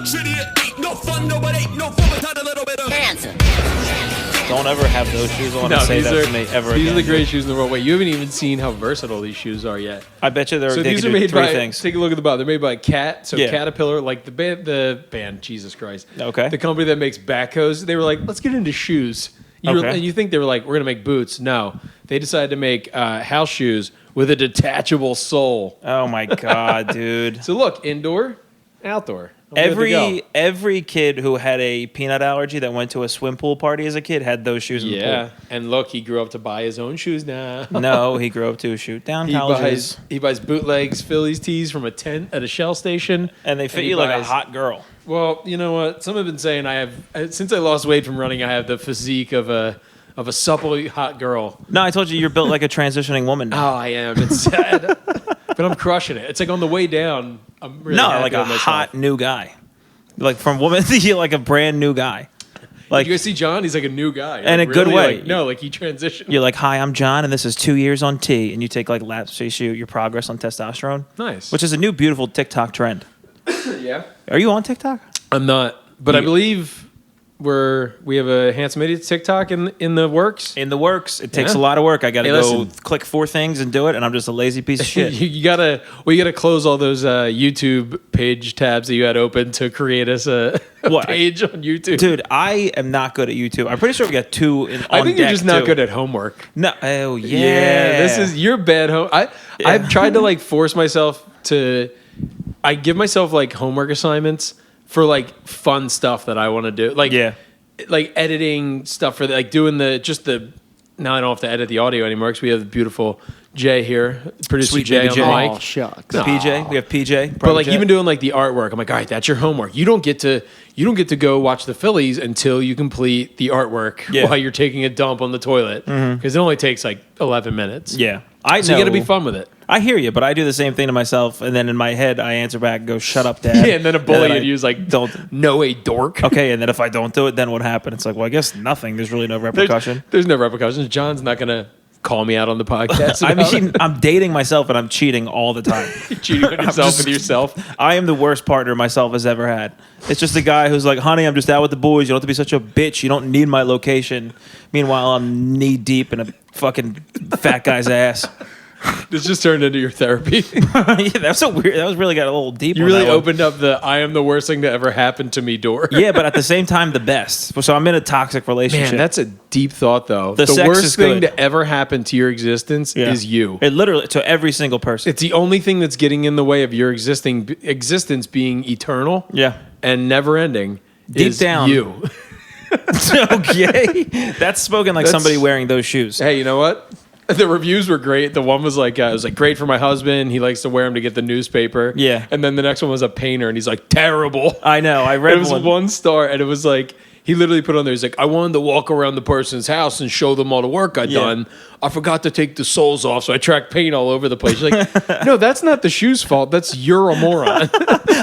luxury. It ain't no fun, no, but ain't no fun without a little bit of Answer. Don't ever have those shoes. I want to say that to me ever These again. are the greatest shoes in the world. Wait, you haven't even seen how versatile these shoes are yet. I bet you So they these can are do made three by. things. Take a look at the bottom. They're made by Cat. So Yeah. Caterpillar, like the band. Jesus Christ. Okay. The company that makes backhoes. They were like, let's get into shoes. And you think they were like, we're gonna make boots? No, they decided to make house shoes with a detachable sole. Oh my god, dude. So look, indoor, outdoor. I'm good to go. Every kid who had a peanut allergy that went to a swim pool party as a kid had those shoes in the Yeah, and look, he grew up to buy his own shoes now. pool. No, he grew up to shoot down colleges. He buys bootlegs, Phillies tees from a tent at a Shell station, And they fit he you like a buys- hot girl. Well, you know what? Some have been saying since I lost weight from running, I have the physique of a supple hot girl. No, I told you you're built like a transitioning woman Oh, now. I am. It's sad, but I'm crushing it. It's like on the way down. I'm really No, happy like a with myself. hot new guy. Like from woman to you, like a brand new guy. Like You guys see John? He's like a new guy, In like, a good really, way. Like, no, like he transitioned. you're like, hi, I'm John, and this is 2 years on T, and you take like laps to show your progress on testosterone, Nice. which is a new beautiful TikTok trend. Yeah. Are you on TikTok? I'm not, but I You- believe we have a Handsome Idiot TikTok in the works. In the works. It takes Yeah. a lot of work. I got to Hey, go listen. click 4 things and do it, and I'm just a lazy piece of shit. you gotta close all those YouTube page tabs that you had open to create us a What? page on YouTube. Dude, I am not good at YouTube. I'm pretty sure we got 2 on I think you're deck, just not too. good at homework. No, oh yeah. This is you're bad home. I've tried to like force myself to. I give myself like homework assignments for like fun stuff that I want to do. Like Yeah. like editing stuff for like doing the. Now I don't have to edit the audio anymore because we have the beautiful Jay here, producer Sweet Jay baby on Jay. the Oh, mic. shucks. PJ. We have PJ. But like Jay. even doing like the artwork, I'm like, all right, that's your homework. You don't get to go watch the Phillies until you complete the artwork Yeah. while you're taking a dump on the toilet because it only takes like 11 minutes. Yeah. I know. So you got to be fun with it. I hear you, but I do the same thing to myself, and then in my head, I answer back and go, shut up, Dad. Yeah, and then a bully I would use like, don't. no, a dork. Okay, and then if I don't do it, then what happened? It's like, well, I guess nothing. There's really no repercussion. There's no repercussions. John's not going to call me out on the podcast. I about mean, I'm dating myself and I'm cheating all the time. it. Cheating on yourself just- with yourself. I am the worst partner myself has ever had. It's just a guy who's like, honey, I'm just out with the boys. You don't have to be such a bitch. You don't need my location. Meanwhile, I'm knee deep in a fucking fat guy's ass. This just turned into your therapy. Yeah, that's so weird. That was really got a little deep. You on really that one. opened up the "I am the worst thing to ever happen to me" door. Yeah, but at the same time, the best. So I'm in a toxic relationship. Man, that's a deep thought, though. The The sex worst is thing good. to ever happen to your existence Yeah. is you. It literally to every single person. It's the only thing that's getting in the way of your existence being eternal Yeah. and never ending. Deep is down. you. Okay, that's spoken like That's- somebody wearing those shoes. Hey, you know what? The reviews were great. The one was like, it was like great for my husband. He likes to wear them to get the newspaper. Yeah. And then the next one was a painter, and he's like, terrible. I know. I read It was one star, and it was like he literally put on there. He's like, I wanted to walk around the person's house and show them all the work I'd Yeah. done. I forgot to take the soles off, so I tracked paint all over the place. You're like, no, that's not the shoe's fault. That's you're a moron.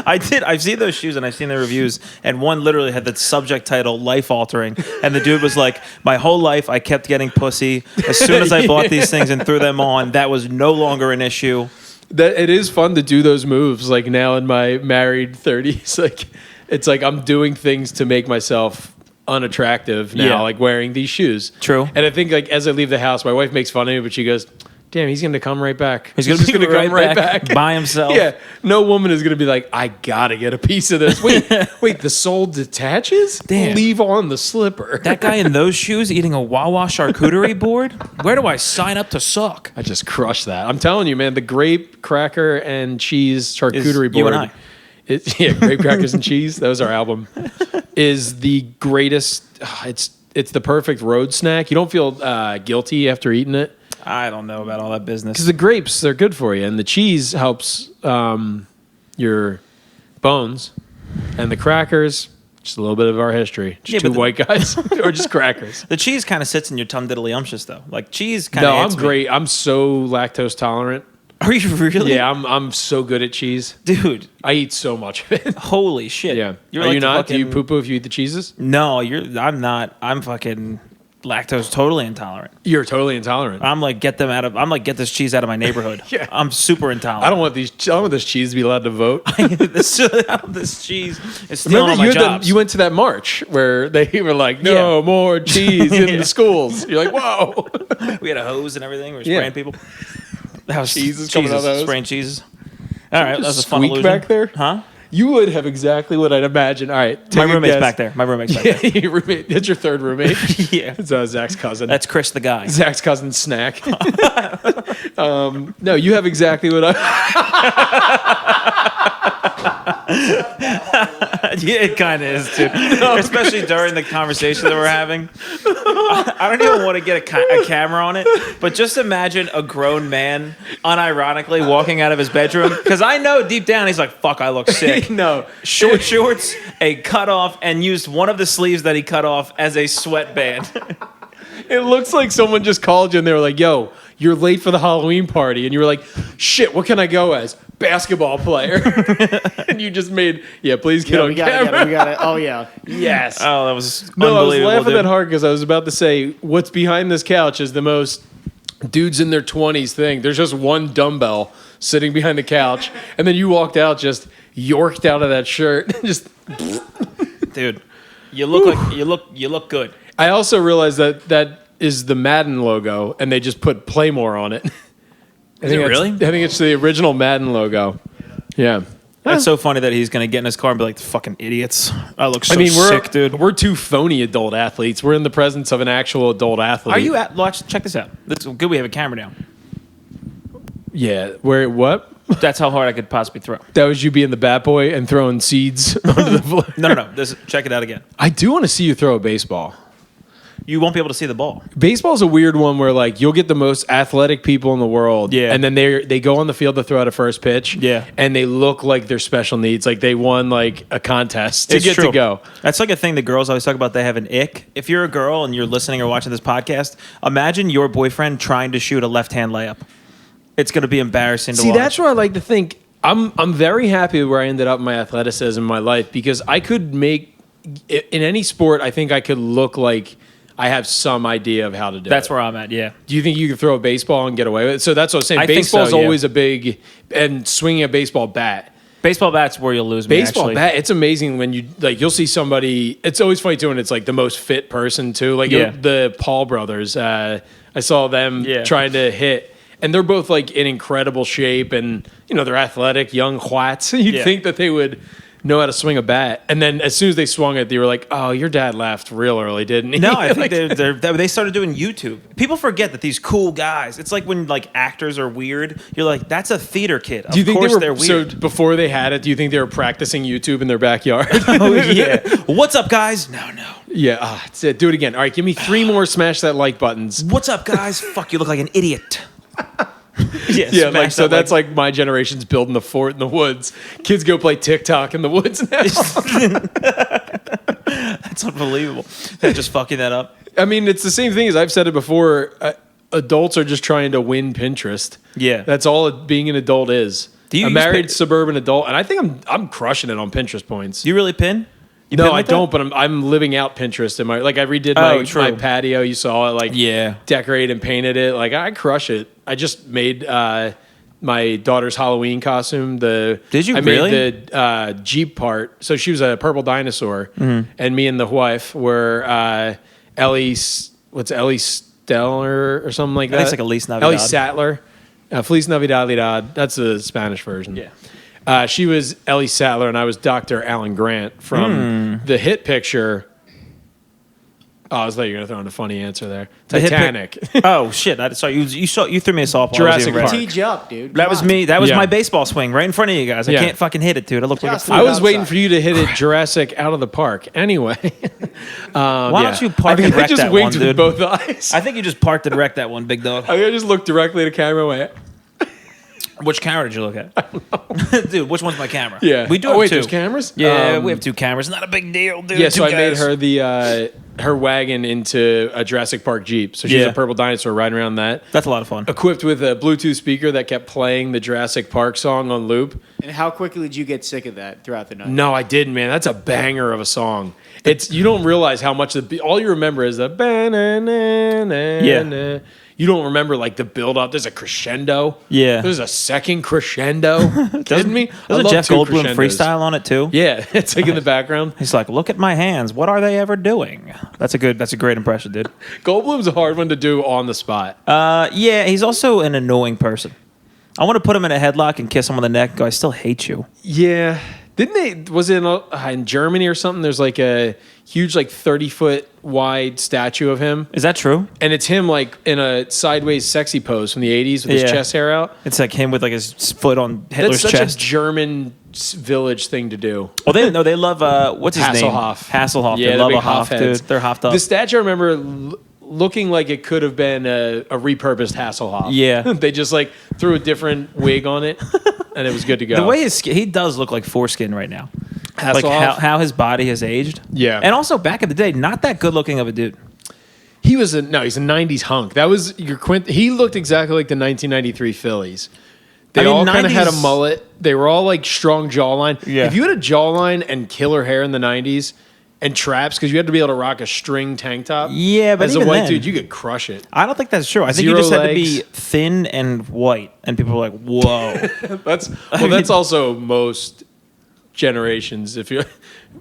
I did. I've seen those shoes and I've seen the reviews, and one literally had the subject title "life altering," and the dude was like, "My whole life, I kept getting pussy. As soon as I bought these things and threw them on, that was no longer an issue." That it is fun to do those moves. Like now in my married 30s, like it's like I'm doing things to make myself unattractive now, Yeah. like wearing these shoes. True. And I think like as I leave the house, my wife makes fun of me, but she goes, "Damn, he's gonna come right back. He's gonna just be right back by himself." Yeah, no woman is gonna be like, I gotta get a piece of this. Wait, the sole detaches? Damn. Leave on the slipper. That guy in those shoes eating a Wawa charcuterie board? Where do I sign up to suck? I just crushed that. I'm telling you, man, the grape, cracker, and cheese charcuterie you board. and I. Yeah, grape crackers and cheese. That was our album. Is the greatest. It's the perfect road snack. You don't feel guilty after eating it I don't know about all that business. because the grapes they're good for you, and the cheese helps your bones, and the crackers. Just a little bit of our history. Just Yeah, two but white guys, or just crackers. The cheese kind of sits in your tum diddly-umptious, though. Like, cheese kind of No, I'm great. I'm so lactose tolerant. Are you really? Yeah, I'm so good at cheese. Dude, I eat so much of it. holy shit. Yeah. You're Are like you the not? Do you fucking- poo poo if you eat the cheeses? No, I'm not. I'm fucking... lactose totally intolerant. You're totally intolerant. I'm like, get this cheese out of my neighborhood. Yeah. I'm super intolerant. I don't want this cheese to be allowed to vote. this cheese is stealing Remember, all my jobs. you went to that march where they were like, no more cheese in the schools. You're like, whoa. We had a hose and everything. We were Yeah. spraying people. That was Cheeses coming out of those. spraying cheeses. All right, that was a fun Squeak illusion. back there? Huh? You would have exactly what I'd imagine. All right. My take a roommate's guess. back there. My roommate's back Yeah, your roommate. That's your third roommate. there. Yeah. It's Zach's cousin. That's Chris the guy. Zach's cousin Snack. No, you have exactly what Yeah, it kind of is, too. Especially during the conversation that we're having. I don't even want to get a camera on it, but just imagine a grown man unironically walking out of his bedroom. Because I know deep down he's like, fuck, I look sick. No. Short shorts, a cutoff, and used one of the sleeves that he cut off as a sweatband. It looks like someone just called you and they were like, yo, you're late for the Halloween party. And you were like, shit, what can I go as? Basketball player. And you just made, please get on camera. We got it. Oh yeah. Yes. Oh, that was No, I was unbelievable, laughing dude. that hard because I was about to say, what's behind this couch is the most dudes in their 20s thing. There's just one dumbbell sitting behind the couch. And then you walked out just yorked out of that shirt. Just Dude, you look good. I also realized that is the Madden logo, and they just put Playmore on it. Is it really? I think it's the original Madden logo. Yeah. That's so funny that he's gonna get in his car and be like, "Fucking idiots! I look so we're sick, dude." We're two phony adult athletes. We're in the presence of an actual adult athlete. Are you at? Watch, check this out. This is good. We have a camera now. Yeah. Where? What? That's how hard I could possibly throw. That was you being the bat boy and throwing seeds onto the floor. No. Check it out again. I do want to see you throw a baseball. You won't be able to see the ball. Baseball's a weird one where like you'll get the most athletic people in the world, Yeah. and then they go on the field to throw out a first pitch, Yeah. and they look like they're special needs, like they won like a contest to It's get true. to go. That's like a thing the girls always talk about. They have an ick. If you're a girl and you're listening or watching this podcast, imagine your boyfriend trying to shoot a left-hand layup. It's going to be embarrassing to See, watch. that's where I like to think. I'm very happy where I ended up in my athleticism in my life because I could make in any sport. I think I could look like I have some idea of how to do it. That's where I'm at. Yeah. Do you think you could throw a baseball and get away with it? So that's what I'm saying. I think so, Baseball's yeah. always a big, and swinging a baseball bat. Baseball bat's where you'll lose me. Baseball actually. bat, it's amazing when you like. You'll see somebody. It's always funny too when it's like the most fit person too. Like Yeah. the Paul brothers. I saw them Yeah. trying to hit, and they're both like in incredible shape, and they're athletic, young whites. You'd Yeah. think that they would know how to swing a bat, and then as soon as they swung it, they were like, "Oh, your dad left real early, didn't he?" No, I think Like, they started doing YouTube. People forget that these cool guys. It's like when like actors are weird. You're like, that's a theater kid. do you think course they were weird. so before they had it? Do you think they were practicing YouTube in their backyard? Oh yeah. What's up, guys? No. Yeah, that's it. Do it again. All right, give me 3 more smash that like buttons. What's up, guys? Fuck, you look like an idiot. Yeah, smash like so that that's like my generation's building the fort in the woods. Kids go play TikTok in the woods now. That's unbelievable. They're just fucking that up. I mean, it's the same thing as I've said it before. Adults are just trying to win Pinterest. Yeah. That's all being an adult is. Do you a use married Pin- suburban adult, and I think I'm crushing it on Pinterest points. You really pin? You No, pin I like that? don't. But I'm living out Pinterest in my I redid Oh, my true. patio. You saw it, like Yeah. decorate and painted it. Like I crush it. I just made my daughter's Halloween costume. Did you I really? made the Jeep part. So she was a purple dinosaur, Mm-hmm. and me and the wife were Ellie. What's Ellie Stellar or something like that? think it's like Elise Navidad. Ellie Sattler. Feliz Navidad. That's the Spanish version. Yeah. She was Ellie Sattler, and I was Dr. Alan Grant from the hit picture. Oh, I thought you were going to throw in a funny answer there. The hit pic- Titanic. Oh shit! Sorry, you threw me a softball. Jurassic I was Park. even- Teed you up, dude. That Come was on. me. That was Yeah. my baseball swing right in front of you guys. I Yeah. can't fucking hit it, dude. I look like a Just fool. I was outside. waiting for you to hit it Jurassic out of the park. Anyway. Why don't you park I think and I wreck just that winked one, with dude? both eyes. I think you just parked and wrecked that one, big dog. I think I just looked directly at the camera and went, Which camera did you look at? Dude, which one's my camera? yeah. We do oh, have wait, two. there's cameras? Yeah, we have 2 cameras. Not a big deal, dude. Yeah, so 2 I made guys. her her wagon into a Jurassic Park Jeep. So she's Yeah. a purple dinosaur riding around that. That's a lot of fun. Equipped with a Bluetooth speaker that kept playing the Jurassic Park song on loop. And how quickly did you get sick of that throughout the night? No, I didn't, man. That's a banger of a song. It's you don't realize how much all you remember is the Yeah. You don't remember like the build up. There's a crescendo. Yeah. There's a second crescendo. Kidding me? I There's a love Jeff two Goldblum crescendos. freestyle on it too. Yeah, it's like in the background. He's like, "Look at my hands. What are they ever doing?" That's a great impression, dude. Goldblum's a hard one to do on the spot. Yeah, he's also an annoying person. I want to put him in a headlock and kiss him on the neck and go, "I still hate you." Yeah. Didn't they? Was it in Germany or something? There's like a huge, like 30-foot wide statue of him, Is that true? and it's him like in a sideways sexy pose from the '80s with his Yeah. chest hair out. It's like him with like his foot on Hitler's That's such chest. a German village thing to do. Well, they love what's his Hasselhoff. name? Hasselhoff. Yeah, they the love big a Hoff, Hoff dude. heads. They're hoffed up. The statue I remember looking like it could have been a repurposed Hasselhoff. Yeah. They just like threw a different wig on it, and it was good to go. The way he does look like foreskin right now. Like Hasselhoff? how his body has aged. Yeah. And also back in the day, not that good looking of a dude. He's a '90s hunk. That was your He looked exactly like the 1993 Phillies. They I mean, all kind of had a 90s mullet. They were all like strong jawline. Yeah. If you had a jawline and killer hair in the '90s and traps, because you had to be able to rock a string tank top. Yeah, but as a even white then- dude, you could crush it. I don't think that's true. I think you Zero just had to legs. be thin and white, and people were like, "Whoa." That's also most generations. If you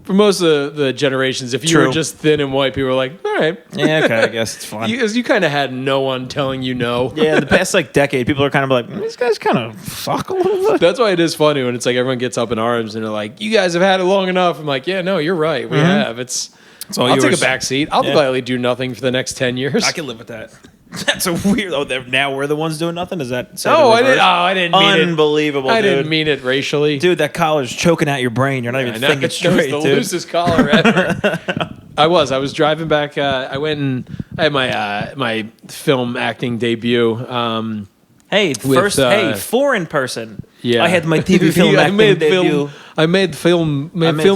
for most of the generations, if you True. were just thin and white, people were like, all right. Yeah, okay, I guess it's fine. You kind of had no one telling you no. Yeah, the past like decade, people are kind of like, "These guys kind of suck a little bit." That's why it is funny when it's like everyone gets up in arms and they're like, "You guys have had it long enough." I'm like, "Yeah, no, you're right. We have. It's all I'll take a yours. back seat. I'll Yeah. gladly do nothing for the next 10 years." I can live with that. That's a weird. Oh, now we're the ones doing nothing. Is that? say the No, I reverse? didn't. Oh, I didn't mean it. Unbelievable, I dude. didn't mean it racially. Dude, that collar's choking out your brain. You're not I even know, thinking it shows straight, the dude. loosest collar ever. I was driving back. I went and I had my film acting debut. Hey, first, uh, foreign person. Yeah, I had my TV film I acting made debut. I made film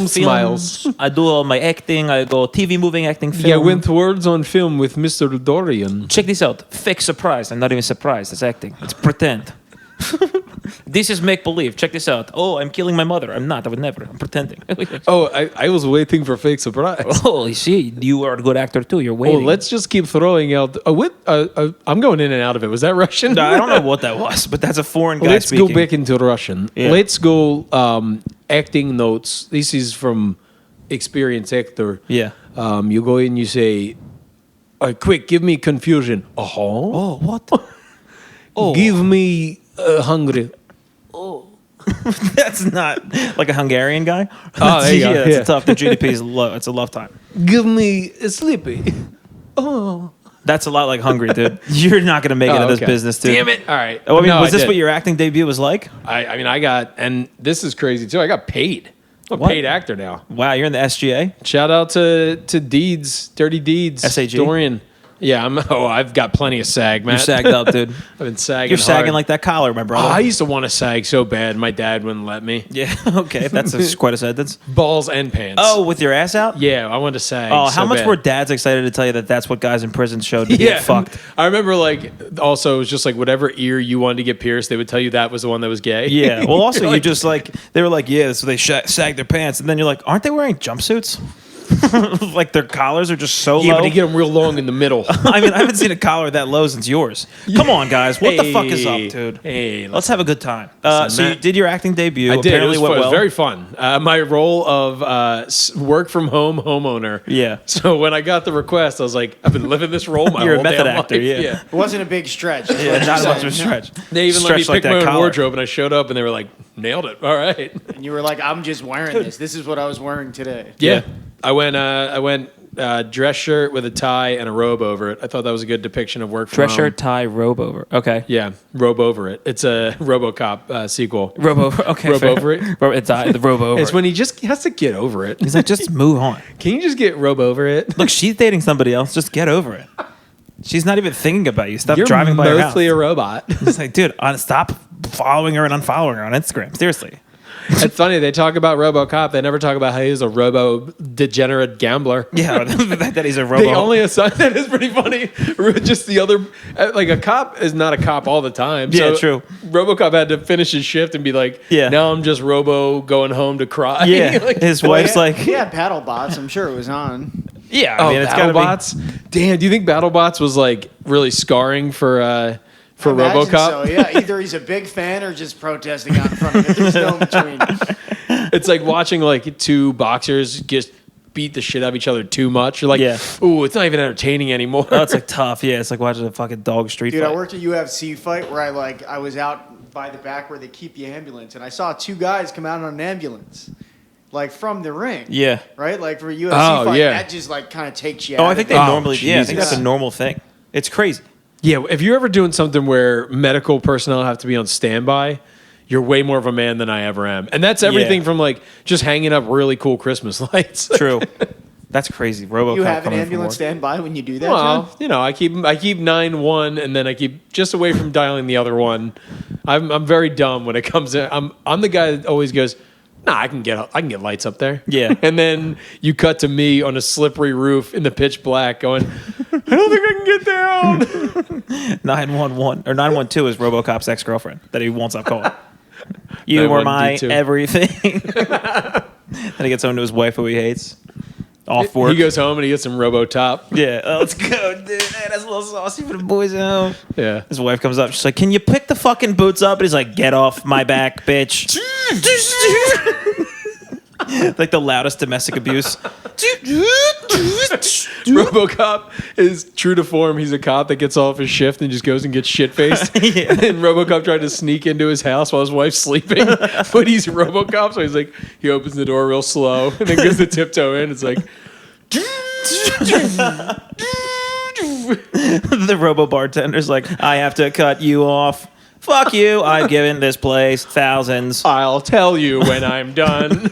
smiles. I do all my acting. I go TV moving acting film. Yeah, went words on film with Mr. Dorian. Check this out. Fake surprise. I'm not even surprised. It's acting. It's pretend. This is make believe. Check this out. Oh, I'm killing my mother. I'm not. I would never. I'm pretending. Oh, I was waiting for fake surprise. Oh, you see, you are a good actor too. You're Oh, waiting. let's just keep throwing out. I'm going in and out of it. Was that Russian? I don't know what that was, but that's a foreign guy Let's speaking. go back into Russian. Yeah. Let's go acting notes. This is from experienced actor. Yeah. You go in, you say, quick, give me confusion. Oh, what? Oh, Give me hungry. that's not like a Hungarian guy. Oh, there you go. yeah, Yeah. it's tough. The GDP is low. It's a love time. Give me sleepy. Oh. That's a lot like hungry, dude. You're not gonna make it in this okay. business, dude. Damn it. All right. Oh, I mean, No, was this did. what your acting debut was like? I mean, I got, and this is crazy too. I got paid. I'm a What? paid actor now. Wow, you're in the SGA. Shout out to Deeds, Dirty Deeds, SAG? Dorian. Yeah, I've got plenty of sag, man. You're sagged up, dude. I've been sagging. You're sagging hard. like that collar, my Oh, brother. I used to want to sag so bad. My dad wouldn't let me. Yeah, okay, that's quite a sentence. Balls and pants. Oh, with your ass out? yeah, I wanted to sag. Oh, so how much bad. were dads excited to tell you that that's what guys in prison showed to Yeah, get fucked? I remember like also it was just like whatever ear you wanted to get pierced, they would tell you that was the one that was gay. Yeah. Well, also You're you like, just like they were like, yeah, so they sag their pants, and then you're like, aren't they wearing jumpsuits? Like their collars are just so yeah, low. but you get them real long in the middle. I mean, I haven't seen a collar that low since yours. Come on, guys, what the fuck is up, Hey, dude? Hey, Let's have a good time. Listen, So you Matt- did your acting debut. I did. Apparently It went was well. very fun. My role of work from home homeowner. Yeah. So when I got the request, I was like, I've been living this role my You're a whole method damn actor, life. yeah. It wasn't a big stretch. Yeah, not much of a stretch. They even let me Stretch like pick my that own collar. wardrobe, and I showed up, and they were like, "Nailed it! All right." And you were like, I'm just wearing this. This is what I was wearing today. Yeah. I went dress shirt with a tie and a robe over it. I thought that was a good depiction of work from Dress home. shirt, tie, robe over. Okay. Yeah, robe over it. It's a RoboCop sequel. Robe over. Okay. Robe fair. over it? It's the robe over. It's when he just has to get over it. He's like, just move on. Can you just get robe over it? Look, she's dating somebody else. Just get over it. She's not even thinking about you. Stop You're driving by her house. mostly a robot. It's like, dude, stop following her and unfollowing her on Instagram. Seriously. It's funny. They talk about RoboCop. They never talk about how he's a robo-degenerate gambler. Yeah, that he's a robo. They only assign that is pretty funny. Just the other, like a cop is not a cop all the time. Yeah, true. RoboCop had to finish his shift and be like, Yeah. now I'm just Robo going home to cry. Yeah, Like, his wife's like, He had paddle bots. I'm sure it was on. yeah. I mean, it's gotta BattleBots. Damn, do you think BattleBots was like really scarring for Imagine RoboCop? So yeah, either he's a big fan or just protesting out in front of it. There's no in between. It's like watching like two boxers just beat the shit out of each other too much. You're like, Yeah. ooh, it's not even entertaining anymore. be. Oh, it's like tough. Yeah, it's like watching a fucking dog street Dude, fight. I worked a UFC fight where I was out by the back where they keep the ambulance, and I saw two guys come out on an ambulance, like from the ring. Yeah. Right, like for a UFC Oh, fight, yeah. that just like kind of takes you. Oh, out I think of they it. normally. Yeah, I think Jesus. that's a normal thing. It's crazy. Yeah, if you're ever doing something where medical personnel have to be on standby, you're way more of a man than I ever am. And that's everything Yeah. from like just hanging up really cool Christmas lights. True. That's crazy. RoboCop You have an coming from ambulance work. standby when you do that. Well, John? you know, I keep 9-1 and then I keep just away from dialing the other one. I'm very dumb when it comes to I'm the guy that always goes, nah, I can get lights up there. Yeah. And then you cut to me on a slippery roof in the pitch black going, I don't think I can get down. 911 or 912 is RoboCop's ex-girlfriend that he won't stop calling. You were my 912. everything. Then he gets home to his wife who he hates. Off work. He goes home and he gets some Robo Top. Yeah, let's go, dude. Hey, that's a little saucy for the boys at home. Yeah. His wife comes up. She's like, "Can you pick the fucking boots up?" And he's like, "Get off my back, bitch." Like the loudest domestic abuse. RoboCop is true to form. He's a cop that gets off his shift and just goes and gets shit faced. Yeah. And RoboCop tried to sneak into his house while his wife's sleeping, but he's RoboCop, so he's like he opens the door real slow and then goes to tiptoe in. It's like The robo bartender's like, "I have to cut you off. Fuck you. I've given this place thousands. I'll tell you when I'm done.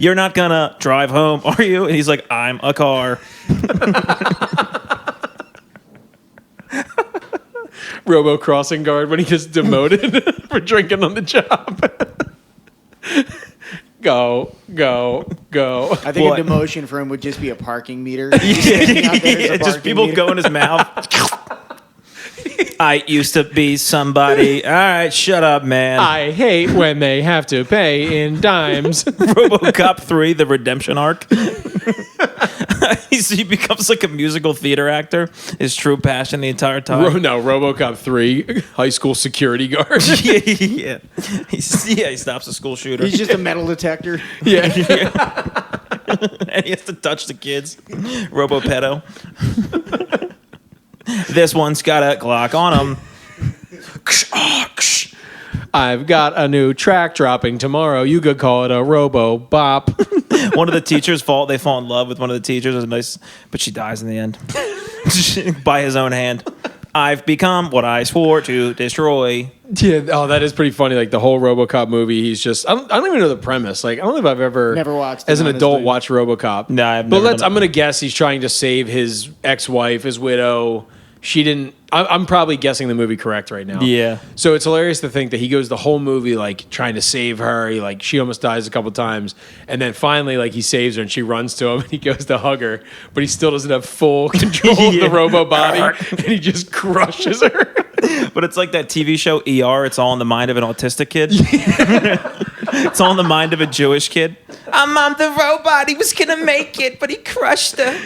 You're not gonna drive home, are you?" And he's like, "I'm a car." Robo crossing guard when he gets demoted for drinking on the job. Go. I think What? a demotion for him would just be a parking meter. He's standing out there as a Yeah, just parking people meter. go in his mouth. I used to be somebody. All right, shut up, man. I hate when they have to pay in dimes. RoboCop 3, the redemption arc. He becomes like a musical theater actor. His true passion the entire time. No, RoboCop 3, high school security guard. Yeah. He stops a school shooter. He's just a metal detector. Yeah. And he has to touch the kids. Robo-pedo. This one's got a Glock on him. I've got a new track dropping tomorrow. You could call it a Robo Bop. One of the teachers they fall in love with one of the teachers. It was nice, but she dies in the end by his own hand. I've become what I swore to destroy. Yeah, oh, that is pretty funny. Like the whole RoboCop movie, he's just I don't even know the premise. Like I don't know if I've ever Never watched it, as an adult honestly. watched RoboCop. No, I've but never done it. I'm gonna guess he's trying to save his ex-wife, his widow. She didn't. I'm probably guessing the movie correct right now. Yeah. So it's hilarious to think that he goes the whole movie like trying to save her. She almost dies a couple times, and then finally like he saves her and she runs to him and he goes to hug her, but he still doesn't have full control of Yeah. the robo body and he just crushes her. But it's like that TV show ER. It's all in the mind of an autistic kid. It's all in the mind of a Jewish kid. I'm on the robot. He was gonna make it, but he crushed her.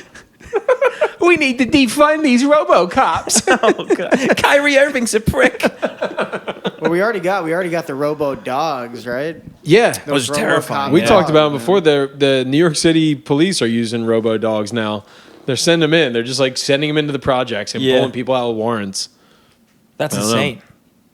We need to defund these RoboCops. Oh God. Kyrie Irving's a prick. Well, we already got the Robo dogs, right? Yeah. That was Those terrifying. RoboCop We Yeah. talked about them dogs, before. The New York City police are using robo dogs now. They're sending them in. They're just like sending them into the projects and Yeah. pulling people out with warrants. That's I don't know. insane.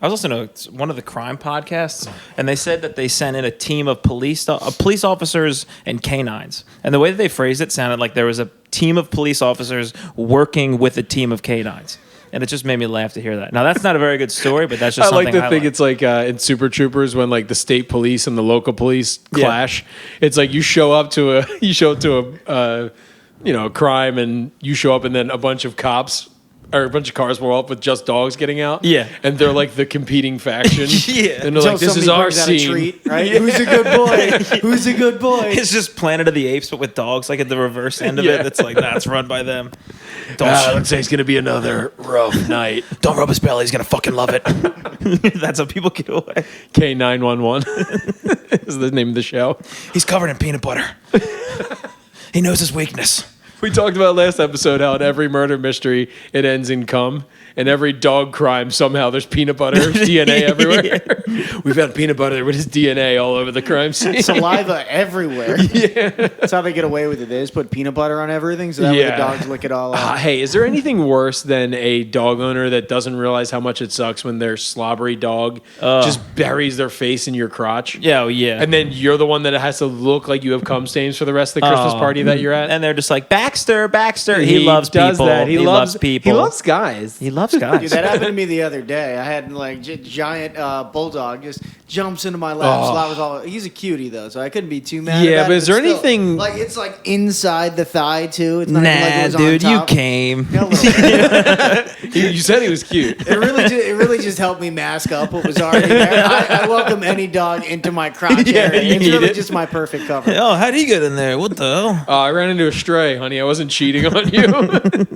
I was listening to one of the crime podcasts, and they said that they sent in a team of police officers and canines. And the way that they phrased it sounded like there was a team of police officers working with a team of canines. And it just made me laugh to hear that. Now, that's not a very good story, but that's just I something like to I think like. it's like in Super Troopers when like the state police and the local police clash. It's like you show up to a a crime and you show up and then a bunch of cops or a bunch of cars blow up with just dogs getting out. Yeah. And they're like the competing faction. Yeah. And they're Until like, this is somebody our brings out a scene. treat, right? Who's a good boy? Who's a good boy? It's just Planet of the Apes, but with dogs, like at the reverse end of it. Yeah. It's like, nah, it's run by them. Don't, Let's say it's going to be another rough night. don't rub his belly. He's going to fucking love it. That's how people get away. K911 is the name of the show. He's covered in peanut butter. He knows his weakness. We talked about last episode how in every murder mystery it ends in cum. In every dog crime, somehow there's peanut butter DNA everywhere. We found peanut butter with his DNA all over the crime scene. Saliva everywhere. Yeah. That's how they get away with it. They just put peanut butter on everything so that way the Yeah. dogs lick it all out. Hey, is there anything worse than a dog owner that doesn't realize how much it sucks when their slobbery dog just buries their face in your crotch? Yeah, oh, yeah. And then you're the one that has to look like you have cum stains for the rest of the Christmas Oh. party that you're at? And they're just like, Baxter. He loves does people. that. He loves people. He loves guys. He loves guys. Dude, that happened to me the other day. I had like giant bulldog just jumps into my lap. Oh. Slobbers all. He's a cutie though, so I couldn't be too mad. Yeah, about but it, is there still, anything- like it's like inside the thigh too? It's not even like it Nah, was dude, on you top. came. Yeah, a little bit. You said he was cute. It really just helped me mask up what was already there. I welcome any dog into my crotch Yeah, area. you It's need really it. just my perfect cover. Oh, how'd he get in there? What the hell? I ran into a stray, honey. I wasn't cheating on you.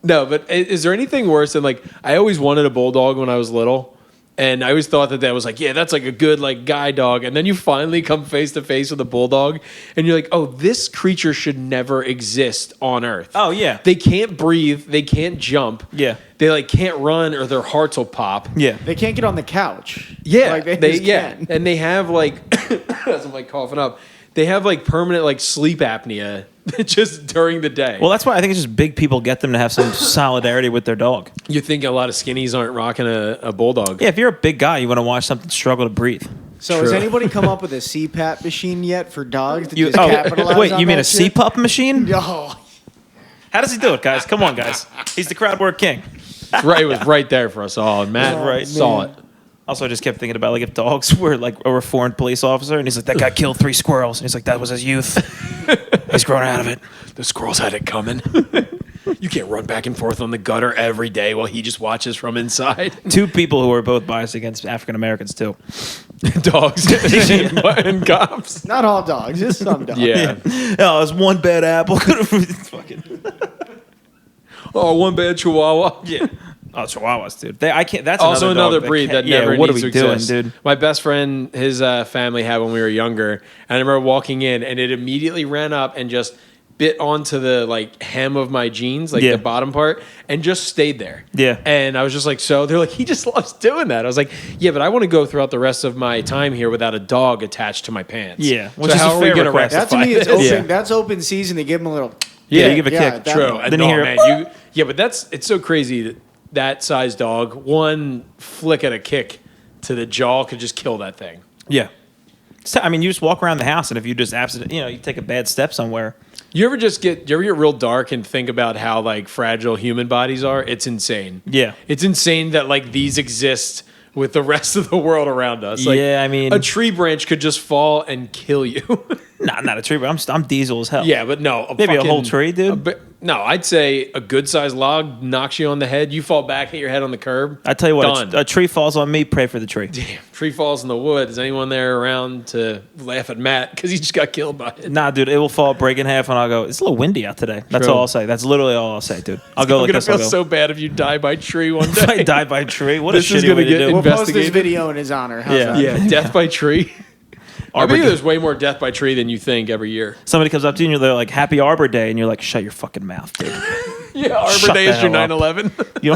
No, but is there anything worse than like I always wanted a bulldog when I was little, and I always thought that was like, yeah, that's like a good like guy dog, and then you finally come face to face with a bulldog, and you're like, oh, this creature should never exist on Earth. Oh, yeah. They can't breathe, they can't jump, Yeah. they like can't run or their hearts will pop. Yeah. They can't get on the couch. Yeah, like they just yeah, can't. and they have like, as I'm like coughing up, they have like permanent like sleep apnea just during the day. Well, that's why I think it's just big people get them to have some solidarity with their dog. You think a lot of skinnies aren't rocking a bulldog? Yeah, if you're a big guy, you want to watch something struggle to breathe. So has True. anybody come up with a CPAP machine yet for dogs to You, just capitalize wait, on you mean that a shit? CPUP machine? Oh, How does he do it, guys? Come on, guys. He's the crowd work king. Right, it was right there for us all. And Matt Right. saw man. it. Also, I just kept thinking about like if dogs were like a reformed police officer, and he's like, that guy killed 3 squirrels. And he's like, that was his youth. He's grown out of it. The squirrels had it coming. You can't run back and forth on the gutter every day while he just watches from inside. 2 people who are both biased against African Americans too. Dogs and cops. not all dogs, just some dogs. Yeah. Oh, it was one bad apple. Fucking Oh, one bad chihuahua. yeah. Oh, Chihuahuas, dude. I can't. That's Also another another dog breed that can't- yeah, never what needs are we to doing, exist. dude? My best friend, his family had when we were younger, and I remember walking in, and it immediately ran up and just bit onto the like hem of my jeans, like Yeah. the bottom part, and just stayed there. Yeah. And I was just like, so they're like, he just loves doing that. I was like, yeah, but I want to go throughout the rest of my time here without a dog attached to my pants. Yeah, So which is how a are we fair going to request. That to rectify me is this? open. Yeah. That's open season to give them a little. Yeah, you give a Yeah, kick. that- True. And Then you no, hear, man, yeah, but it's so crazy that size dog, one flick at a kick to the jaw could just kill that thing. Yeah. So, I mean, you just walk around the house, and if you just you take a bad step somewhere. You ever get real dark and think about how like fragile human bodies are? It's insane. Yeah. It's insane that like these exist with the rest of the world around us. Like, Yeah, I mean- a tree branch could just fall and kill you. Nah, not a tree, but I'm diesel as hell. Yeah, but no. Maybe a whole tree, dude? No, I'd say a good sized log knocks you on the head. You fall back, hit your head on the curb. I tell you what, Done. a tree falls on me, pray for the tree. Damn, tree falls in the wood. Is anyone there around to laugh at Matt because he just got killed by it? Nah, dude, it will fall, break in half, and I'll go, it's a little windy out today. That's True. all I'll say. That's literally all I'll say, dude. I'll go I'm like gonna this. I'll feel go, so bad if you die by tree one if I day. die by a tree, what This a is shitty gonna way to get do it. We'll post this Investigated. video in his honor. How's Yeah. that? Yeah, death by tree. I Arbor think Day. there's way more death by tree than you think every year. Somebody comes up to you and they're like, Happy Arbor Day, and you're like, shut your fucking mouth, dude. Yeah, Arbor Shut Day the is your hell up. 9/11. You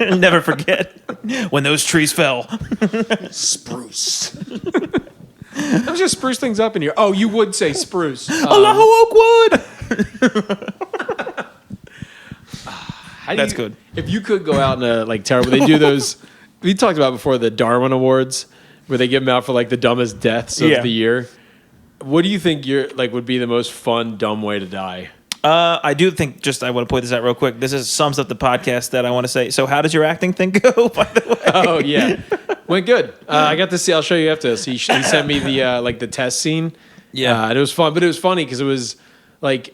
don't never forget when those trees fell. Spruce. Let's just spruce things up in here. Oh, you would say spruce. Allahu Oakwood. How do That's you- good. If you could go out in a like terrible, they do those. We talked about before the Darwin Awards, where they give them out for like the dumbest deaths of Yeah. the year. What do you think would be the most fun dumb way to die? I do think, I want to point this out real quick. This sums up the podcast that I want to say. So, how does your acting thing go, by the way? Oh yeah, went good. I got to see. I'll show you after this. He sent me the the test scene. Yeah. And it was fun, but it was funny because it was like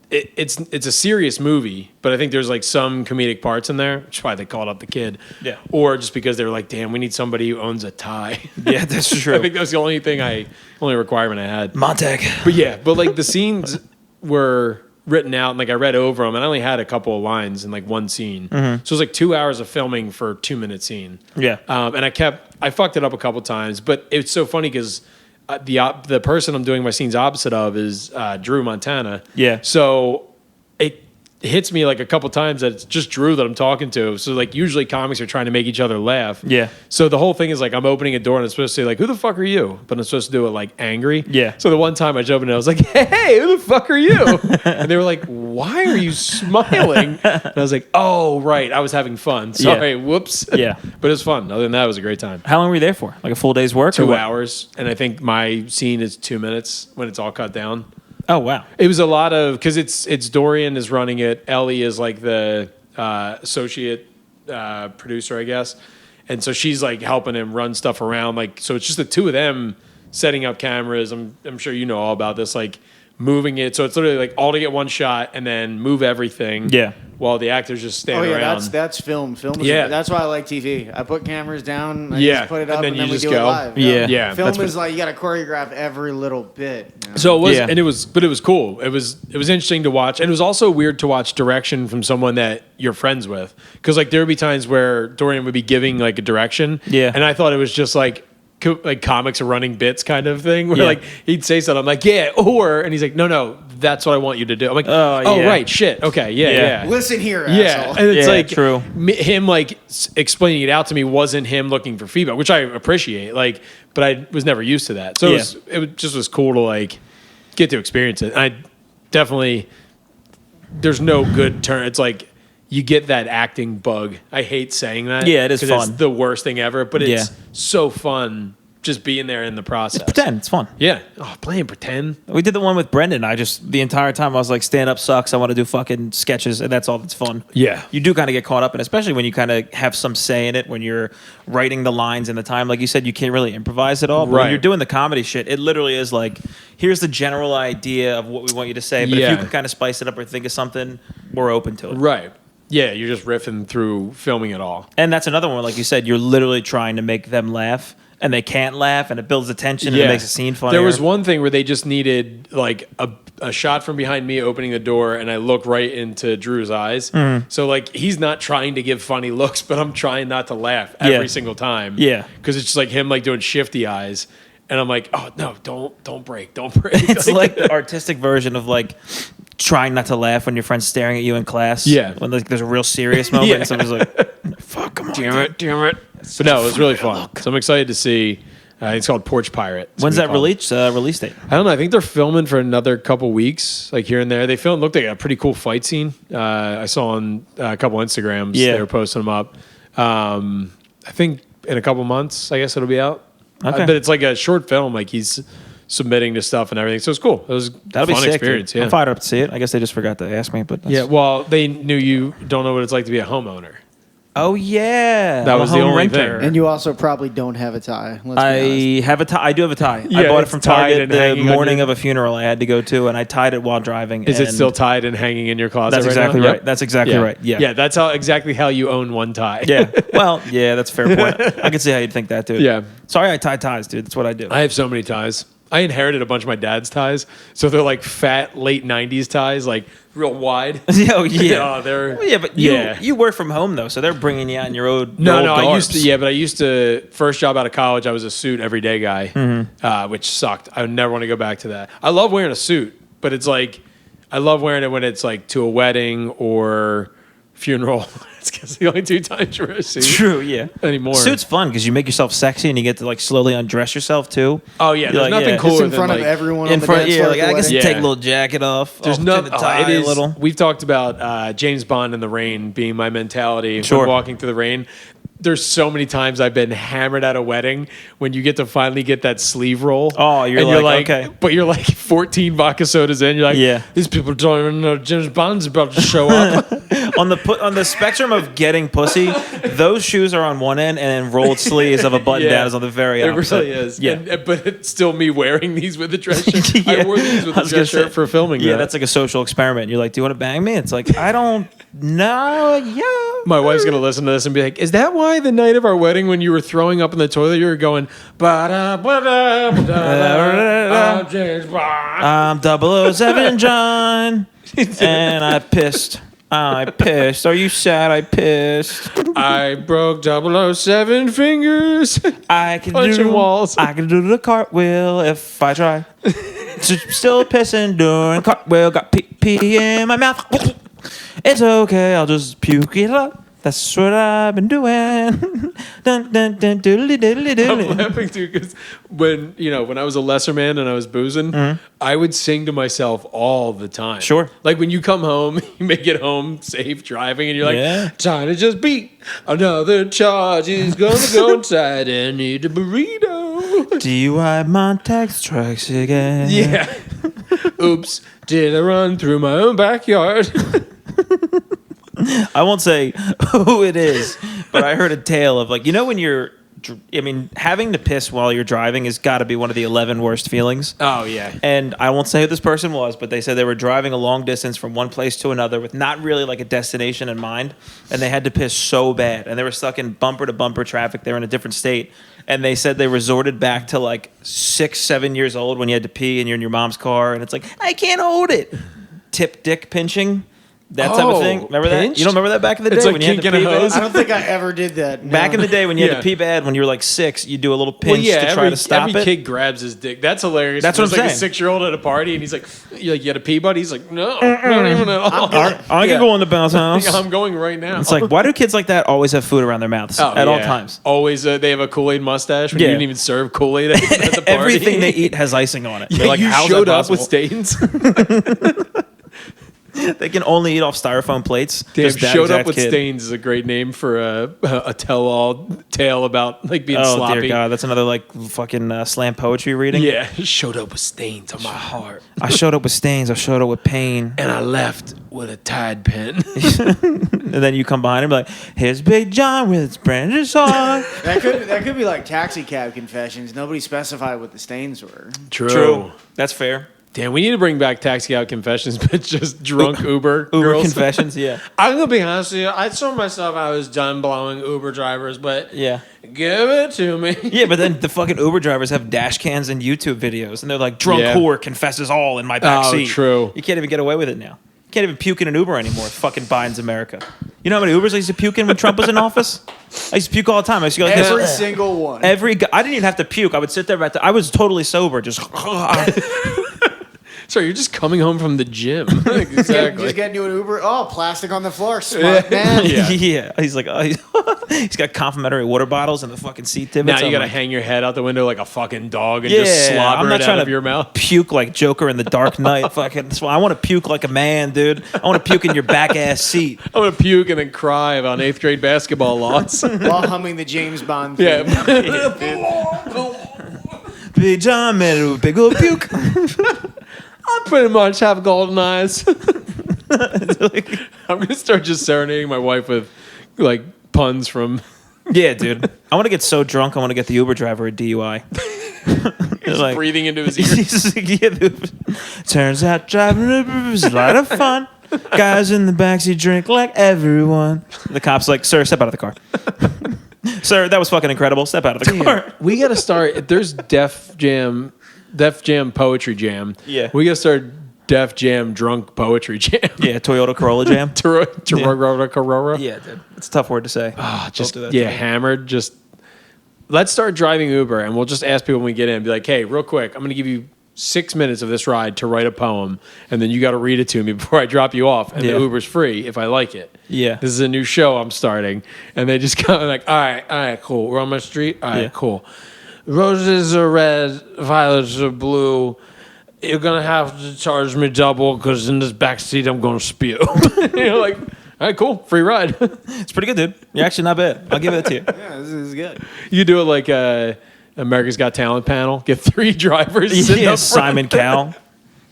it's a serious movie, but I think there's like some comedic parts in there, which is why they called up the kid. Yeah. Or just because they were like, damn, we need somebody who owns a tie. Yeah, that's true. I think that was the only requirement I had. Montag. But like the scenes were written out and like I read over them and I only had a couple of lines in like one scene. So it was like 2 hours of filming for a 2-minute scene. Yeah. And I fucked it up a couple times, but it's so funny because the person I'm doing my scenes opposite of is Drew Montana. Yeah. So it hits me like a couple times that it's just Drew that I'm talking to. So like usually comics are trying to make each other laugh. Yeah. So the whole thing is like I'm opening a door and I'm supposed to say like, who the fuck are you? But I'm supposed to do it like angry. Yeah. So the one time I just opened it, I was like, hey, who the fuck are you? And they were like, why are you smiling? And I was like, oh, right. I was having fun. Sorry. Whoops. Yeah. But it was fun. Other than that, it was a great time. How long were you there for? Like a full day's work? or 2 what? hours. And I think my scene is 2 minutes when it's all cut down. Oh, wow. It was a lot of because it's Dorian is running it. Ellie is like the associate producer, I guess, and so she's like helping him run stuff around. Like so, it's just the two of them setting up cameras. I'm sure you know all about this. Like moving it, so it's literally like all to get one shot and then move everything. Yeah. While the actors just stand Oh yeah, around. that's film. Film. Is Yeah. that's why I like TV. I put cameras down. I Yeah, just put it and up, then and you then we just do go. it live. Yeah. Film That's is like you got to choreograph every little bit. You know? So it was, Yeah. and it was cool. It was interesting to watch, and it was also weird to watch direction from someone that you're friends with, because like there would be times where Dorian would be giving like a direction, Yeah. and I thought it was just like comics are running bits kind of thing, where Yeah. like he'd say something, I'm like and he's like, no, that's what I want you to do. I'm like, Oh, oh yeah. right, shit, okay, yeah. Listen here, Yeah, asshole. and it's Yeah, like true. him like explaining it out to me wasn't him looking for feedback, which I appreciate. Like, but I was never used to that, so Yeah. it just was cool to like get to experience it. And I definitely there's no good turn. It's like you get that acting bug. I hate saying that. Yeah, it is 'cause fun. It's the worst thing ever, but it's Yeah. so fun just being there in the process. Pretend. It's fun. Yeah. Oh, playing pretend. We did the one with Brendan. The entire time I was like, stand up sucks. I want to do fucking sketches. And that's all that's fun. Yeah. You do kind of get caught up in, especially when you kind of have some say in it, when you're writing the lines in the time. Like you said, you can't really improvise at all. But when Right. you're doing the comedy shit, it literally is like, here's the general idea of what we want you to say. But if Yeah. you can kind of spice it up or think of something, we're open to it. Right. Yeah, you're just riffing through filming it all. And that's another one, like you said, you're literally trying to make them laugh. And they can't laugh, and it builds the tension, and it makes the scene funnier. There was one thing where they just needed like a shot from behind me opening the door, and I look right into Drew's eyes. Mm-hmm. So like he's not trying to give funny looks, but I'm trying not to laugh every Yeah. single time. Yeah. because it's just like him like doing shifty eyes, and I'm like, oh no, don't break. It's like the artistic version of like trying not to laugh when your friend's staring at you in class. Yeah. When like there's a real serious moment, Yeah. and someone's like, "Fuck, come on." damn it. But no, it was really fun. So I'm excited to see. It's called Porch Pirate. It's When's gonna that be called. release date? I don't know. I think they're filming for another couple weeks, like here and there. They looked like a pretty cool fight scene. I saw on a couple Instagrams. Yeah. They were posting them up. I think in a couple months, I guess it'll be out. Okay. But it's like a short film. Like he's submitting to stuff and everything. So it's cool. It was That'll a fun be sick, experience. dude. Yeah. I'm fired up to see it. I guess they just forgot to ask me, but Yeah. Well, they knew you don't know what it's like to be a homeowner. Oh yeah, That I'm a was the home only renter. thing. And you also probably don't have a tie. Let's be honest. I have a tie. I do have a tie. I Yeah, bought it it's from tied Target and the hanging on morning your- of a funeral I had to go to, and I tied it while driving. Is it and still tied and hanging in your closet? That's right exactly now? right. That's exactly right. Yeah. Yeah. That's exactly how you own one tie. Yeah. Well, yeah, that's a fair point. I can see how you'd think that, dude. Yeah. Sorry, I tie ties, dude. That's what I do. I have so many ties. I inherited a bunch of my dad's ties, so they're like fat late '90s ties, like real wide. Oh yeah. Oh, they're Well, yeah, but you work from home though, so they're bringing you out in your old No, your old I used to. garbs. Yeah, but I used to. First job out of college, I was a suit everyday guy, Mm-hmm. which sucked. I would never want to go back to that. I love wearing a suit, but it's like I love wearing it when it's like to a wedding or funeral. It's the only two times you wear a suit. True, yeah. Anymore. Suit's fun because you make yourself sexy and you get to like slowly undress yourself too. Oh yeah, You're there's like, nothing yeah. cooler Just in than front like, of everyone In on the front, dance yeah, floor like at the I guess wedding. you take Yeah. a little jacket off. There's off no. to the tie it a is. little. We've talked about James Bond in the rain being my mentality Sure. when walking through the rain. There's so many times I've been hammered at a wedding when you get to finally get that sleeve roll. Oh, you're like, okay. But you're like 14 vodka sodas in. You're like, Yeah. these people don't even know James Bond's about to show up. on the spectrum of getting pussy, those shoes are on one end, and then rolled sleeves of a button down is on the very opposite. It really is. Yeah. But it's still me wearing these with the dress shirt. Yeah. I wore these with I the was gonna dress shirt say, for filming. Yeah, that. that's like a social experiment. You're like, do you want to bang me? It's like, I don't know. Yeah. My wife's gonna listen to this and be like, "Is that why the night of our wedding, when you were throwing up in the toilet, you were going ba-da, ba-da, ba-da, I'm James Bond." I'm 007 John, and I pissed. Are you sad? I pissed. I broke 007 fingers. I can Punching walls. I can do the cartwheel if I try. Still pissing during cartwheel. Got pee in my mouth. It's okay. I'll just puke it up. That's what I've been doing. Dun, dun, dun, doodly, doodly, I'm doodly. laughing too because when I was a lesser man and I was boozing, I would sing to myself all the time. Sure. Like when you come home, you make it home safe driving, and you're like, Yeah. time to just beat another charge. He's gonna go inside and eat a burrito. DUI Montague strikes again. Yeah. Oops. Did I run through my own backyard? I won't say who it is, but I heard a tale of when you're, having to piss while you're driving has got to be one of the 11 worst feelings. Oh, yeah. And I won't say who this person was, but they said they were driving a long distance from one place to another with not really like a destination in mind. And they had to piss so bad. And they were stuck in bumper to bumper traffic. They were in a different state. And they said they resorted back to like 6, 7 years old when you had to pee and you're in your mom's car. And it's like, I can't hold it. Tip dick pinching. That type of thing. Remember that? pinched? You don't remember that back in the It's day like when you had to kinking pee a bad? hose? I don't think I ever did that. no. Back in the day when you had Yeah. to pee bad when you were like 6, you do a little pinch to try to stop every it. kid grabs his dick. That's hilarious. That's what There's I'm like saying. a 6-year-old at a party, and he's like, "You had a pee, buddy?" He's like, "No, not even at all." I Yeah. can go in the bounce house. I'm going right now. It's like, why do kids like that always have food around their mouths Oh, at all yeah. times? Always, they have a Kool-Aid mustache when Yeah. you didn't even serve Kool-Aid at the party. Everything they eat has icing on it. Yeah, They're like, you how's showed that up with possible? stains. They can only eat off styrofoam plates. Damn, Just that showed up exact with kid. stains is a great name for a tell-all tale about like being Oh sloppy. dear God, that's another like fucking slam poetry reading. Yeah, showed up with stains on my heart, I showed up with stains. I showed up with pain. and I left with a Tide pen. And then you come behind and be like, here's Big John with his brand new song. That could be like taxi cab confessions. Nobody specified what the stains were. True. That's fair. Damn, we need to bring back Taxi Out Confessions, but just drunk Uber Uber girls. confessions, yeah. I'm gonna be honest with you. I told myself I was done blowing Uber drivers, but Yeah. give it to me. Yeah, but then the fucking Uber drivers have dash cans and YouTube videos, and they're like, drunk Yeah. whore confesses all in my backseat. Oh, true. You can't even get away with it now. You can't even puke in an Uber anymore. Fucking Biden's America. You know how many Ubers I used to puke in when Trump was in office? I used to puke all the time. I used to go like Every this. single one. I didn't even have to puke. I would sit there. I was totally sober. Just Sorry, you're just coming home from the gym. Exactly. Just get into an Uber. Oh, plastic on the floor. Smart man. Yeah. yeah. He's like, he's got complimentary water bottles in the fucking seat tippets. Now you I'm gotta like, hang your head out the window like a fucking dog and just slobber I'm not it trying out of to your mouth. puke like Joker in the Dark Knight. Fucking, I want to puke like a man, dude. I want to puke in your back ass seat. I'm gonna puke and then cry about 8th grade basketball loss. While humming the James Bond Yeah. theme. Big John made a big old puke. I pretty much have golden eyes. I'm gonna start just serenading my wife with like puns from. Yeah, dude. I want to get so drunk. I want to get the Uber driver a DUI. Just like- breathing into his ear. He's like, yeah, dude. Turns out driving Uber is a lot of fun. Guys in the backseat drink like everyone. The cop's like, sir, step out of the car. Sir, that was fucking incredible. Step out of the car. We gotta start. If there's Def Jam Poetry Jam. Yeah. We gotta start Def Jam Drunk Poetry Jam. Yeah, Toyota Corolla Jam. Corora. Yeah, dude. It's a tough word to say. Just do that yeah, to me. hammered. Just let's start driving Uber, and we'll just ask people when we get in. Be like, hey, real quick, I'm gonna give you 6 minutes of this ride to write a poem, and then you got to read it to me before I drop you off. And Yeah. the Uber's free if I like it. Yeah. This is a new show I'm starting, and they just come like, all right, cool. We're on my street. All right, Yeah. cool. Roses are red, violets are blue. You're gonna have to charge me double because in this back seat I'm gonna spew. You're like, all right, cool, free ride. It's pretty good, dude. You're actually not bad. I'll give it to you. Yeah, this is good. You do it like America's Got Talent panel. Get 3 drivers. Sitting Yeah, up front. Simon Cowell.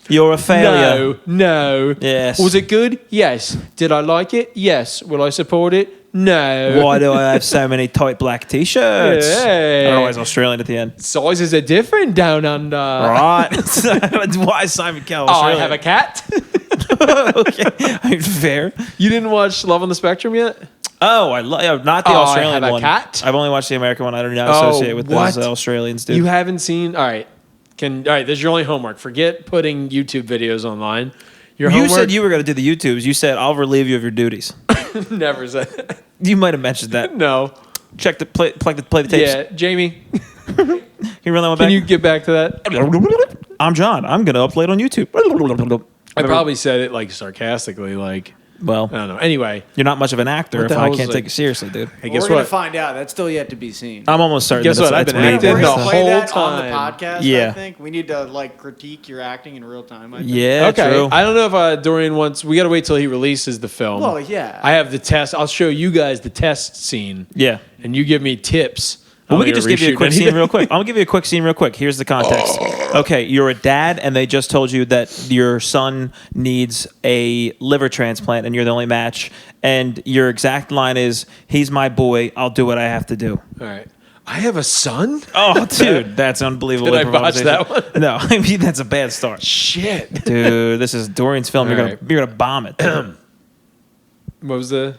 You're a failure. No. Yes. Was it good? Yes. Did I like it? Yes. Will I support it? No. Why do I have so many tight black t-shirts? Hey. I don't know why it's Australian at the end. Sizes are different down under. Right. Why is Simon Cowell I Australian? have a cat. Okay. I mean, fair. You didn't watch Love on the Spectrum yet? Oh, not the Oh, I Australian have a one. cat? I've only watched the American one. I don't know Oh, associate with what? those Australians, dude. You haven't seen? All right. All right, this is your only homework. Forget putting YouTube videos online. Your You homework. said you were going to do the YouTubes. You said, I'll relieve you of your duties. never said that. You might have mentioned that. No. Play the tapes. Yeah, Jamie, Can you run that one can back? you get back to that? I'm John. I'm going to upload on YouTube. I probably said it like sarcastically, like Well, I don't know. Anyway, you're not much of an actor What if the I hell is can't it? take it seriously, dude. hey, We're guess gonna what? find out. That's still yet to be seen. I'm almost certain. Guess that what? I've it's been me, acting but We're the gonna it's play whole that on the time. podcast. Yeah. I think we need to like critique your acting in real time. I think. Yeah, Okay, true. I don't know if Dorian wants. We got to wait till he releases the film. Well, yeah. I have the test. I'll show you guys the test scene, Yeah. and you give me tips. Well, I'm we could gonna just give you a reshoot quick scene anything. real quick. I'm gonna give you a quick scene real quick. Here's the context. Okay, you're a dad, and they just told you that your son needs a liver transplant, and you're the only match. And your exact line is, "He's my boy. I'll do what I have to do." All right. I have a son. Oh, dude, that's unbelievable. Did I botch that improvisation. one? No, I mean that's a bad start, Shit. dude. This is Dorian's film. You're All gonna right. you're gonna bomb it. What was the?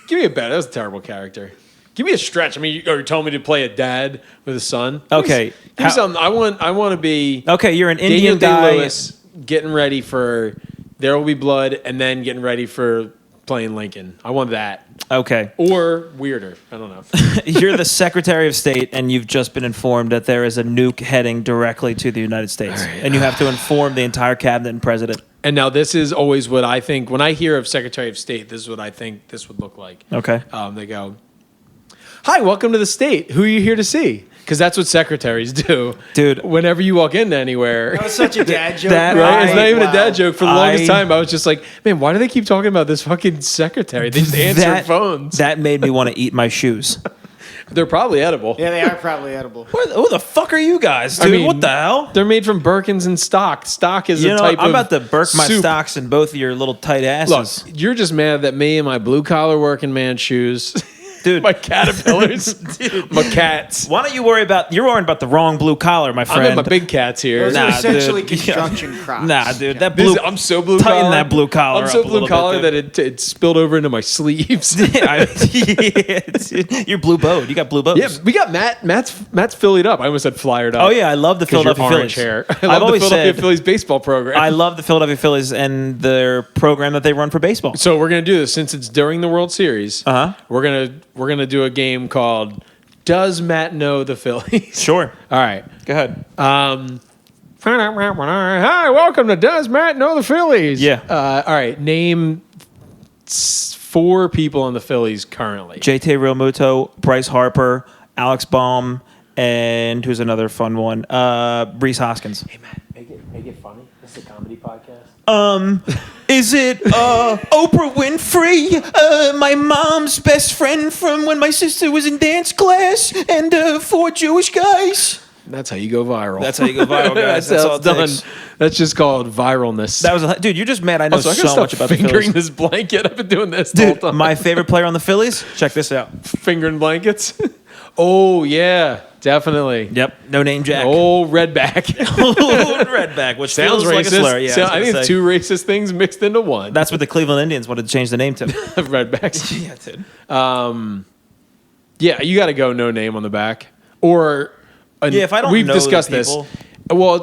Give me a bet. That was a terrible character. Give me a stretch. I mean, you told me to play a dad with a son. Okay. Give me something. I want to be Okay, you're an Daniel Indian guy. Day-Lewis getting ready for There Will Be Blood, and then getting ready for playing Lincoln. I want that. Okay. Or weirder. I don't know. You're the Secretary of State, and you've just been informed that there is a nuke heading directly to the United States, and you have to inform the entire cabinet and president. And now this is always what I think when I hear of Secretary of State. This is what I think this would look like. Okay. They go, "Hi, welcome to the state. Who are you here to see?" Because that's what secretaries do, Dude. Whenever you walk in anywhere, That was such a dad joke. That- right? It's not even Wow. a dad joke. For the longest I- time, I was just like, "Man, why do they keep talking about this fucking secretary? They just answer phones. That made me want to eat my shoes. They're probably edible. Yeah, they are probably edible. Who the fuck are you guys, dude? I mean, what the hell? They're made from Birkins and stock. Stock is You a know, type I'm of about to burk my soup. stocks in both of your little tight Look, asses. you're just mad that me and my blue collar working man shoes, Dude. my caterpillars, my cats. Why don't you worry about? You're worrying about the wrong blue collar, my I'm friend. in my big cats here. Those are Nah, essentially dude. construction crops. Nah, dude, that blue. I'm so blue tighten collar. that blue collar I'm so up a blue little collar bit, that it spilled over into my sleeves. You're blue bowed. You got blue bows. Yeah, we got Matt's filled up. I almost said flyered up. Oh yeah, I love the 'Cause you're Philadelphia orange Phillies. hair. I I've love the always Philadelphia said Phillies baseball program. I love the Philadelphia Phillies and their program that they run for baseball. So we're gonna do this since it's during the World Series. Uh-huh. We're gonna do a game called Does Matt Know the Phillies? Sure. All right. Go ahead. Hi, welcome to Does Matt Know the Phillies? Yeah. All right. Name 4 people on the Phillies currently. JT Realmuto, Bryce Harper, Alex Baum, and who's another fun one? Brees Hoskins. Hey Matt, make it funny. This is a comedy podcast. Is it Oprah Winfrey, my mom's best friend from when my sister was in dance class, and 4 Jewish guys? That's how you go viral. That's how you go viral, guys. That's That's how all it's it done. takes. That's just called viralness. That was dude. You're just mad. I know also, I so gotta much stop about the fingering Phillies. this blanket. I've been doing this the whole Dude, time. my favorite player on the Phillies. Check this out. Fingering blankets. Oh yeah, definitely. Yep, no name Jack. Oh, redback. Redback, which Sounds feels like a racist. slur. Yeah, I think it's 2 racist things mixed into one. That's what the Cleveland Indians wanted to change the name to. redbacks. Yeah, dude. Yeah, you got to go no name on the back. Or Yeah, if I don't we've know the discussed people- this. Well,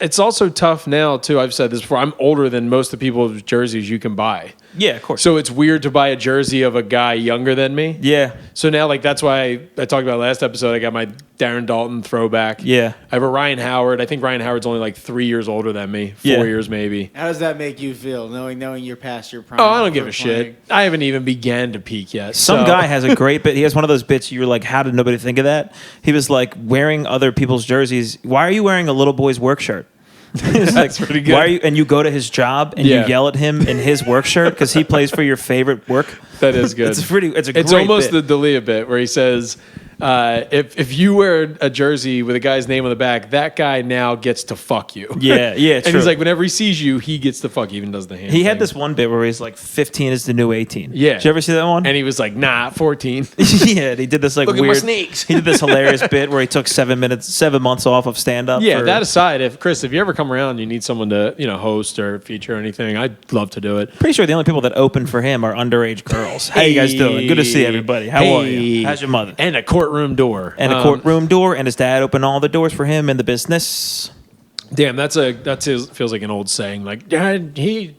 it's also tough now too. I've said this before. I'm older than most of the people's jerseys you can buy. Yeah, of course. So it's weird to buy a jersey of a guy younger than me. yeah, So now, like, that's why I talked about last episode. I got my Darren Dalton throwback. Yeah. I have a Ryan Howard. I think Ryan Howard's only like 3 years older than me. 4 Yeah. years maybe. How does that make you feel, knowing you're past your prime? Oh, I don't give for a shit. playing? I haven't even began to peak yet. some so- guy has a great bit. He has one of those bits. You're like, how did nobody think of that? He was like wearing other people's jerseys. Why are you wearing a little boy's work shirt? That's pretty good. Why are you? And you go to his job and Yeah. you yell at him in his work shirt because he plays for your favorite work. That is good. It's a It's great almost bit. the D'Elia bit where he says, if you wear a jersey with a guy's name on the back, that guy now gets to fuck you. Yeah, And true. he's like, whenever he sees you, he gets to fuck you, even does the hand He had thing. this one bit where he's like, 15 is the new 18. Yeah. Did you ever see that one? And he was like, nah, 14. Yeah, and he did this like Look at my weird. sneaks. He did this hilarious bit where he took 7 months off of stand up. Yeah, that aside, if you ever come around and you need someone to, host or feature or anything, I'd love to do it. Pretty sure the only people that open for him are underage girls. How you guys doing? Good to see everybody. How are you? How's your mother? And a courtroom door. And a courtroom door, and his dad opened all the doors for him in the business. Damn, feels like an old saying. Like, Dad, he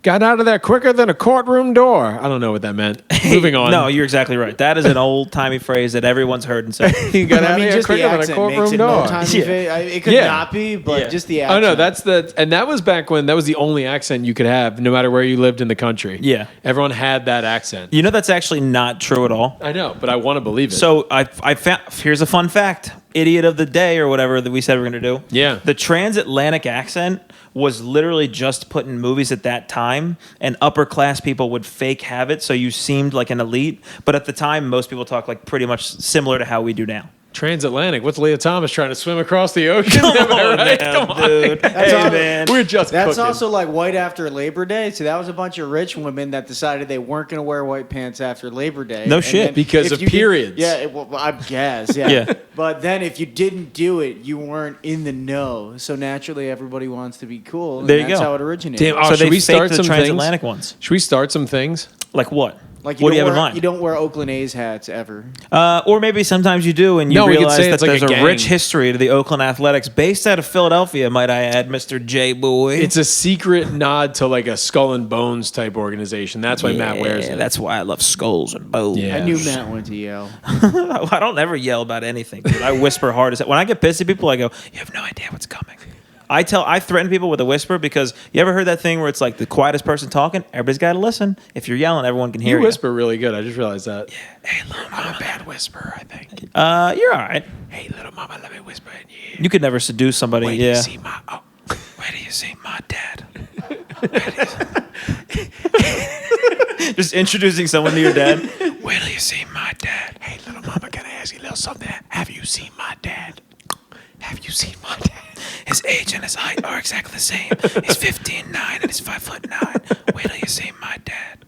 got out of there quicker than a courtroom door. I don't know what that meant. Moving on. No, you're exactly right. That is an old timey phrase that everyone's heard and said. he got out I of mean, there just the quicker than a accent makes courtroom it door. no time. Yeah. It could Yeah. not be, but Yeah. just the Oh accent. no, and that was back when that was the only accent you could have, no matter where you lived in the country. Yeah. Everyone had that accent. You know that's actually not true at all. I know, but I want to believe it. So I found, here's a fun fact. Idiot of the day or whatever that we said we're going to do. Yeah. The transatlantic accent was literally just put in movies at that time, and upper class people would fake have it so you seemed like an elite. But at the time, most people talk like pretty much similar to how we do now. transatlantic. What's Leah Thomas trying to swim across the ocean? Come Am I on right? now, Come on. dude. That's Hey, all- man. We're just That's cooking. also like white after Labor Day. So that was a bunch of rich women that decided they weren't going to wear white pants after Labor Day. No And shit. then Because if of you did- periods. well, I guess. Yeah. Yeah. But then if you didn't do it, you weren't in the know. So naturally, everybody wants to be cool. And There you that's go. how it originated. Damn, So should they we faked start the some transatlantic things? ones. Should we start some things? Like what? Like what do you have in wear, mind? You don't wear Oakland A's hats ever. Or maybe sometimes you do, and you No, we could realize say that it's like there's a a, gang. rich history to the Oakland Athletics, based out of Philadelphia, might I add, Mr. J. Boy. It's a secret nod to like a Skull and Bones type organization. That's why Matt wears it. That's why I love skulls and bones. Yeah. I knew Matt went to Yale. I don't ever yell about anything. Dude. I whisper hard as when I get pissed at people. I go, "You have no idea what's coming." I threaten people with a whisper because you ever heard that thing where it's like the quietest person talking, everybody's got to listen. If you're yelling, everyone can hear You you. whisper really good. I just realized that. Hey, little I'm mama. a bad whisperer, I think. You're all right. Hey, little mama, let me whisper in your ear. You could never seduce somebody. Wait till yeah. you see my Where do you see my dad? Just introducing someone to your dad. Where do you see my dad? Hey, little mama, can I ask you a little something? Have you seen my dad? Have you seen my dad? His age and his height are exactly the same. He's 15'9" and he's 5'9". Wait till you see my dad.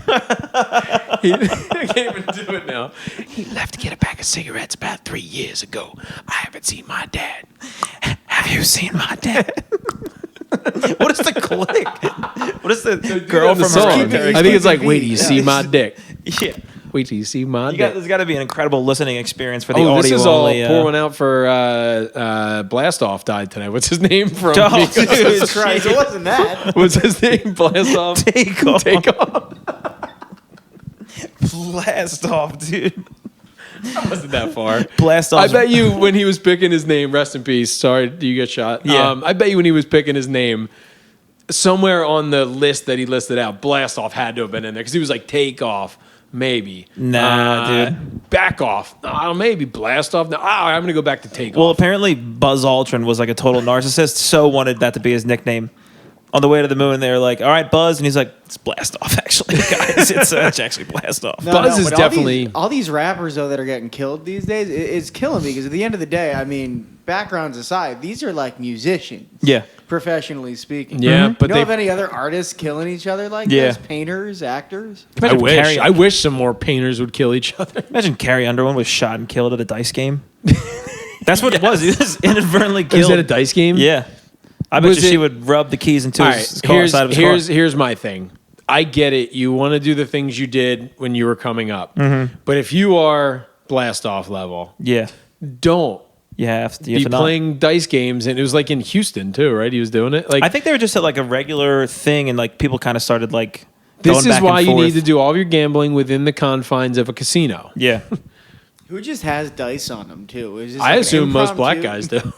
I can't even do it now. He left to get a pack of cigarettes about 3 years ago. I haven't seen my dad. Have you seen my dad? What is the click? What is the girl On the from song. Mariah Keep it- Carey? I think it's like, Yeah. wait till you see my dick. Yeah. Wait till you see my dick. There's got to be an incredible listening experience for the Oh, audio this is all only. pour one out for Blast Off died tonight. What's his name from? Oh, Migos? dude. Jesus Christ, it wasn't that. What's his name? Blast Off. Take off. Take off. Blast off, dude. Wasn't that far. Blast off. I bet you when he was picking his name, rest in peace. Sorry, you get shot. Yeah. I bet you when he was picking his name, somewhere on the list that he listed out, Blast Off had to have been in there because he was like Take Off, maybe. Nah, dude. Back Off. Maybe Blast Off. No, I'm gonna go back to Take Well, Off. apparently Buzz Aldrin was like a total narcissist, so wanted that to be his nickname. On the way to the moon, they were like, "All right, Buzz," and he's like, "It's Blast Off, actually, guys. It's actually Blast Off." Buzz is but definitely- all these rappers though that are getting killed these days. It's killing me because at the end of the day, I mean, backgrounds aside, these are like musicians. Yeah. Professionally speaking. Yeah, You but know they- of any other artists killing each other like Yeah. this? Painters, actors. I wish. Carrie- I wish some more painters would kill each other. Imagine Carrie Underwood was shot and killed at a dice game. That's what it was. He was inadvertently Is killed. that a dice game? Yeah. I bet Was you she it- would rub the keys into All his right, car, side of his car. here's my thing. I get it. You want to do the things you did when you were coming up, but if you are Blast Off level, Yeah. don't You have to. You be have to not. playing dice games. And it was like in Houston too, right? He was doing it. Like I think they were just at like a regular thing, and like people kind of started like. this going is back why and you forth. need to do all of your gambling within the confines of a casino. Yeah. Who just has dice on them too? Is this I like assume most black impromptu? guys do.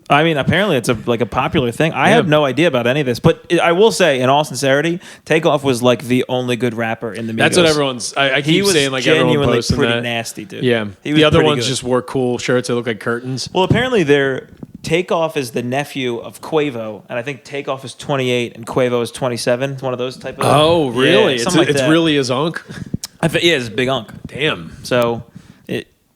I mean, apparently it's a popular thing. I Yeah. have no idea about any of this, but I will say, in all sincerity, Takeoff was like the only good rapper in the Migos. That's what everyone's. I He keep was saying like everyone genuinely posting pretty that. nasty, dude. Yeah, He was the other pretty ones good. just wore cool shirts that look like curtains. Well, apparently Takeoff is the nephew of Quavo, and I think Takeoff is 28 and Quavo is 27. It's one of those type of. Oh, really? Yeah, something like it's that. really his unk. Yeah, it's a big unk. Damn, So,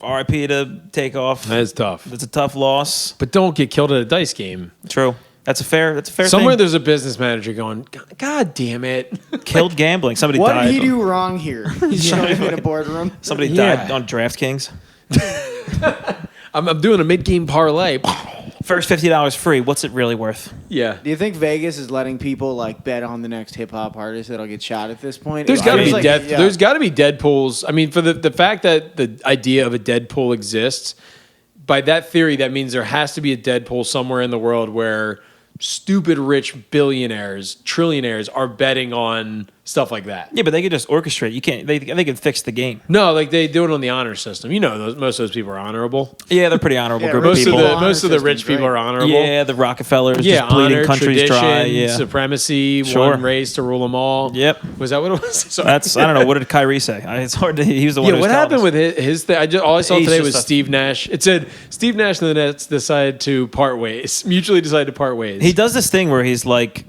R.I.P. to Takeoff. that is tough. That's a tough loss. But don't get killed at a dice game. True. That's a fair. Somewhere thing. there's a business manager going, God damn it. Killed gambling. Somebody What died. did he do wrong here? He's showing in a boardroom. Somebody Yeah. died on DraftKings. I'm doing a mid-game parlay. First $50 free. What's it really worth? Yeah. Do you think Vegas is letting people like bet on the next hip hop artist that'll get shot at this point? There's It got to feels be like- death. yeah. There's got to be Deadpools. I mean, for the fact that the idea of a Deadpool exists, by that theory, that means there has to be a Deadpool somewhere in the world where stupid rich billionaires, trillionaires are betting on stuff like that. Yeah, but they could just orchestrate. You can't. They could fix the game. No, like they do it on the honor system. You know, most of those people are honorable. Yeah, they're pretty honorable Yeah, group Most of of people. the Honor most of the system's rich people great. are honorable. Yeah, the Rockefellers Yeah, just bleeding honor, countries tradition, dry. Yeah. supremacy, Sure. one race to rule them all. Yep. Was that what it was? Sorry. That's I don't know. What did Kyrie say? It's hard to. He was the one. Yeah, who what was telling happened us. with his thing? All I saw He's today just was a- Steve Nash. It said Steve Nash and the Nets decided to part ways, mutually decided to part ways. He does this thing where he's like,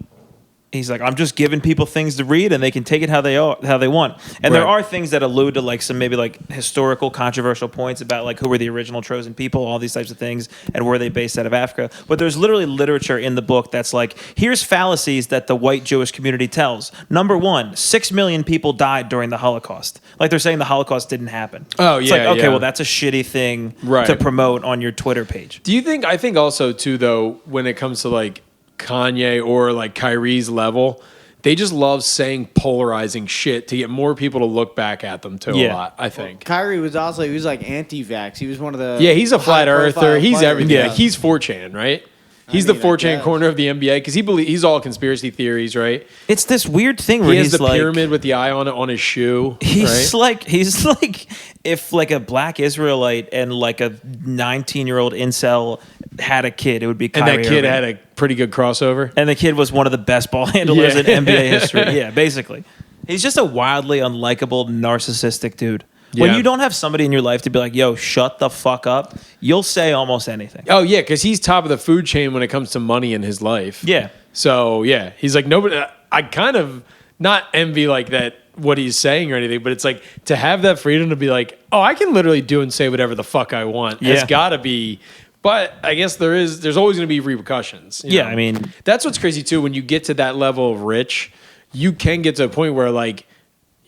I'm just giving people things to read and they can take it how they want. And there Right. are things that allude to like some maybe like historical controversial points about like who were the original Trojan people, all these types of things, and were they based out of Africa. But there's literally literature in the book that's like, here's fallacies that the white Jewish community tells. Number one, 6 million people died during the Holocaust. Like they're saying the Holocaust didn't happen. Oh, It's yeah, like, okay, yeah. well that's a shitty thing Right. to promote on your Twitter page. Do you think? I think also too, though, when it comes to like Kanye or like Kyrie's level, they just love saying polarizing shit to get more people to look back at them too. Yeah. A lot, I think. Kyrie was also like anti-vax. He was one of the Yeah, he's a flat high-profile earther. He's players. everything. Yeah. He's 4chan, right? He's mean, the 4chan I guess. corner of the NBA because he's all conspiracy theories, right? It's this weird thing where He has he's the like, pyramid with the eye on it on his shoe. He's right? he's like if like a black Israelite and like a 19-year-old incel had a kid, it would be And Kyrie that kid Irving. had a pretty good crossover. And the kid was one of the best ball handlers Yeah. in NBA history. Yeah, basically. He's just a wildly unlikable, narcissistic dude. When Yeah. you don't have somebody in your life to be like, yo, shut the fuck up, you'll say almost anything. Oh yeah, because he's top of the food chain when it comes to money in his life. Yeah. So yeah, he's like nobody. I kind of not envy like that what he's saying or anything, but it's like to have that freedom to be like, oh, I can literally do and say whatever the fuck I want. Yeah. It's got to be. But I guess there's always going to be repercussions. you Yeah, know? I mean- that's what's crazy too. When you get to that level of rich, you can get to a point where like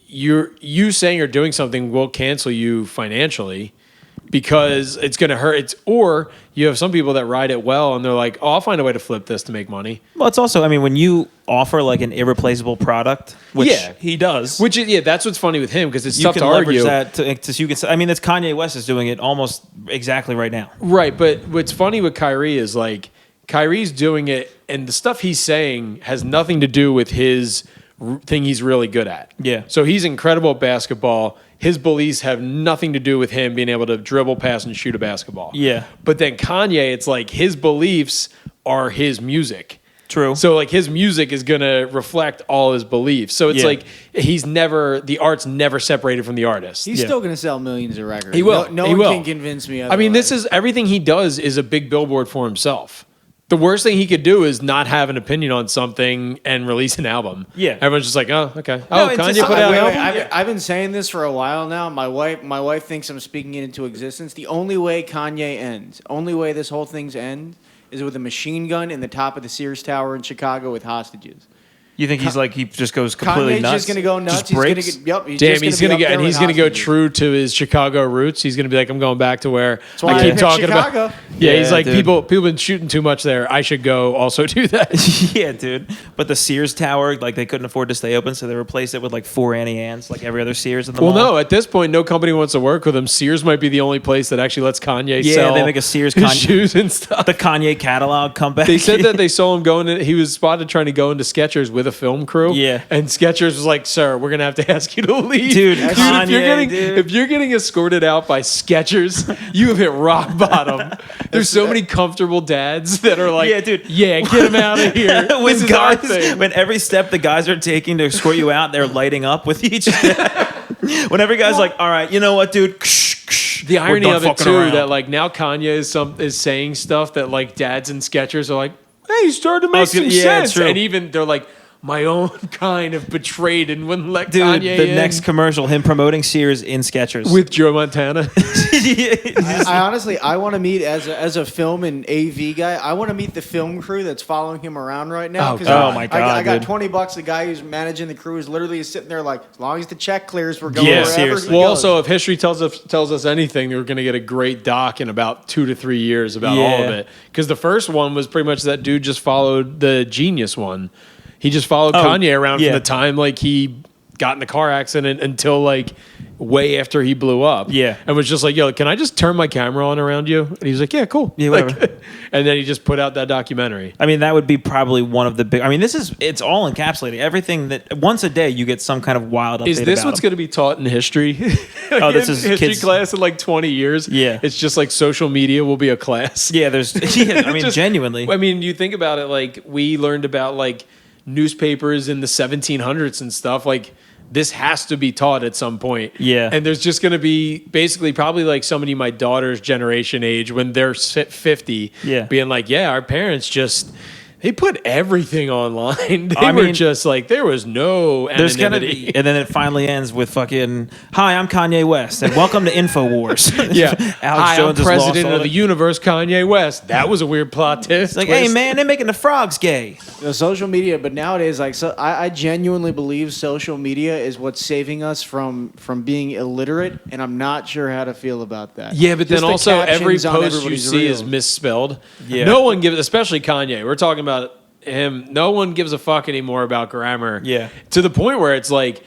you saying or doing something will cancel you financially because it's going to hurt. Or you have some people that ride it well and they're like, oh, I'll find a way to flip this to make money. Well, it's also, I mean, when you offer like an irreplaceable product, which Yeah. he does, Which is, yeah, that's what's funny with him because it's you tough can to leverage argue. that to you can. I mean, that's Kanye West is doing it almost exactly right now. Right, but what's funny with Kyrie is like Kyrie's doing it, and the stuff he's saying has nothing to do with his thing he's really good at. Yeah. So he's incredible at basketball. His beliefs have nothing to do with him being able to dribble, pass, and shoot a basketball. Yeah. But then Kanye, it's like his beliefs are his music. True. So like his music is gonna reflect all his beliefs. So it's Yeah. like the art's never separated from the artist. He's Yeah. still going to sell millions of records. He will. No He one will. can convince me. I mean, this otherwise. is everything he does is a big billboard for himself. The worst thing he could do is not have an opinion on something and release an album. Yeah. Everyone's just like, oh, okay. No, Oh, it's Kanye just- put out an Wait, album? I've been saying this for a while now. My wife thinks I'm speaking it into existence. The only way Kanye ends, only way this whole thing's end, is with a machine gun in the top of the Sears Tower in Chicago with hostages. You think he's like he just goes completely Kanye's nuts? just gonna go nuts. Just He's gonna breaks? get, yep. He's Damn, just he's gonna gonna be up get, and there he's with gonna go hostages. true to his Chicago roots. He's gonna be like, I'm going back to where why I I keep picked talking Chicago. about. Yeah, he's Yeah, like dude. people been shooting too much there. I should go also do that. Yeah, dude. But the Sears Tower, like they couldn't afford to stay open, so they replaced it with like 4 Annie Ann's, like every other Sears in the Well, mall. no, at this point, no company wants to work with him. Sears might be the only place that actually lets Kanye Yeah, sell they make a Sears his Kanye- shoes and stuff. The Kanye catalog comeback. They said that they saw him going. He was spotted trying to go into Skechers with a film crew. Yeah. and Skechers was like, "Sir, we're gonna have to ask you to leave, Dude, if Kanye, you're getting dude. if you're getting escorted out by Skechers, you have hit rock bottom. There's so many comfortable dads that are like, Yeah, dude. yeah, get him out of here. when This is our guys, thing." when every step the guys are taking to escort you out, they're lighting up with each step. When every guy's like, all right, you know what, dude? The irony done of it fucking too, around. that like now Kanye is saying stuff that like dads and Skechers are like, hey, you started to make some yeah, sense, true. and even they're like, my own kind of betrayed and wouldn't let Dude, Kanye the in. next commercial, him promoting Sears in Skechers. with Joe Montana. I honestly, I want to meet as a film and AV guy. I want to meet the film crew that's following him around right now. Oh, 'cause God. Oh, my I God, got dude. $20. The guy who's managing the crew is literally sitting there like, as long as the check clears, we're going Yeah, wherever seriously. he Well, goes. also, if history tells us anything, we're going to get a great doc in about 2 to 3 years about all of Yeah. it. Because the first one was pretty much that dude just followed the Genius one. He just followed Oh, Kanye around yeah. from the time like he got in the car accident until like way after he blew up. Yeah. and was just like, "Yo, can I just turn my camera on around you?" And he's like, "Yeah, cool." Yeah, Like, whatever. and then he just put out that documentary. I mean, that would be probably one of the big. I mean, it's all encapsulating everything that once a day you get some kind of wild update. Is this about what's him. going to be taught in history? Oh, this In is history kids- class in like 20 years. Yeah. it's just like social media will be a class. Yeah, there's. Yeah, I mean, Just- genuinely. I mean, you think about it, like we learned about like newspapers in the 1700s and stuff. Like this has to be taught at some point. Yeah. and there's just going to be basically probably like somebody my daughter's generation age when they're 50, Yeah. being like, yeah, our parents just. They put everything online. They I were mean, just like there was no There's gonna anonymity. be, and then it finally ends with fucking, "Hi, I'm Kanye West, and welcome to Infowars." Yeah, Alex Hi, Jones I'm has lost president all of the it. universe, Kanye West. That was a weird plot twist. It's like, hey man, they're making the frogs gay. The social media, but nowadays, like, so I genuinely believe social media is what's saving us from being illiterate, and I'm not sure how to feel about that. Yeah, but then Just the also every captions on post you everybody's see is reels. misspelled. Yeah. No one gives, especially Kanye. We're talking about him. No one gives a fuck anymore about grammar. Yeah. To the point where it's like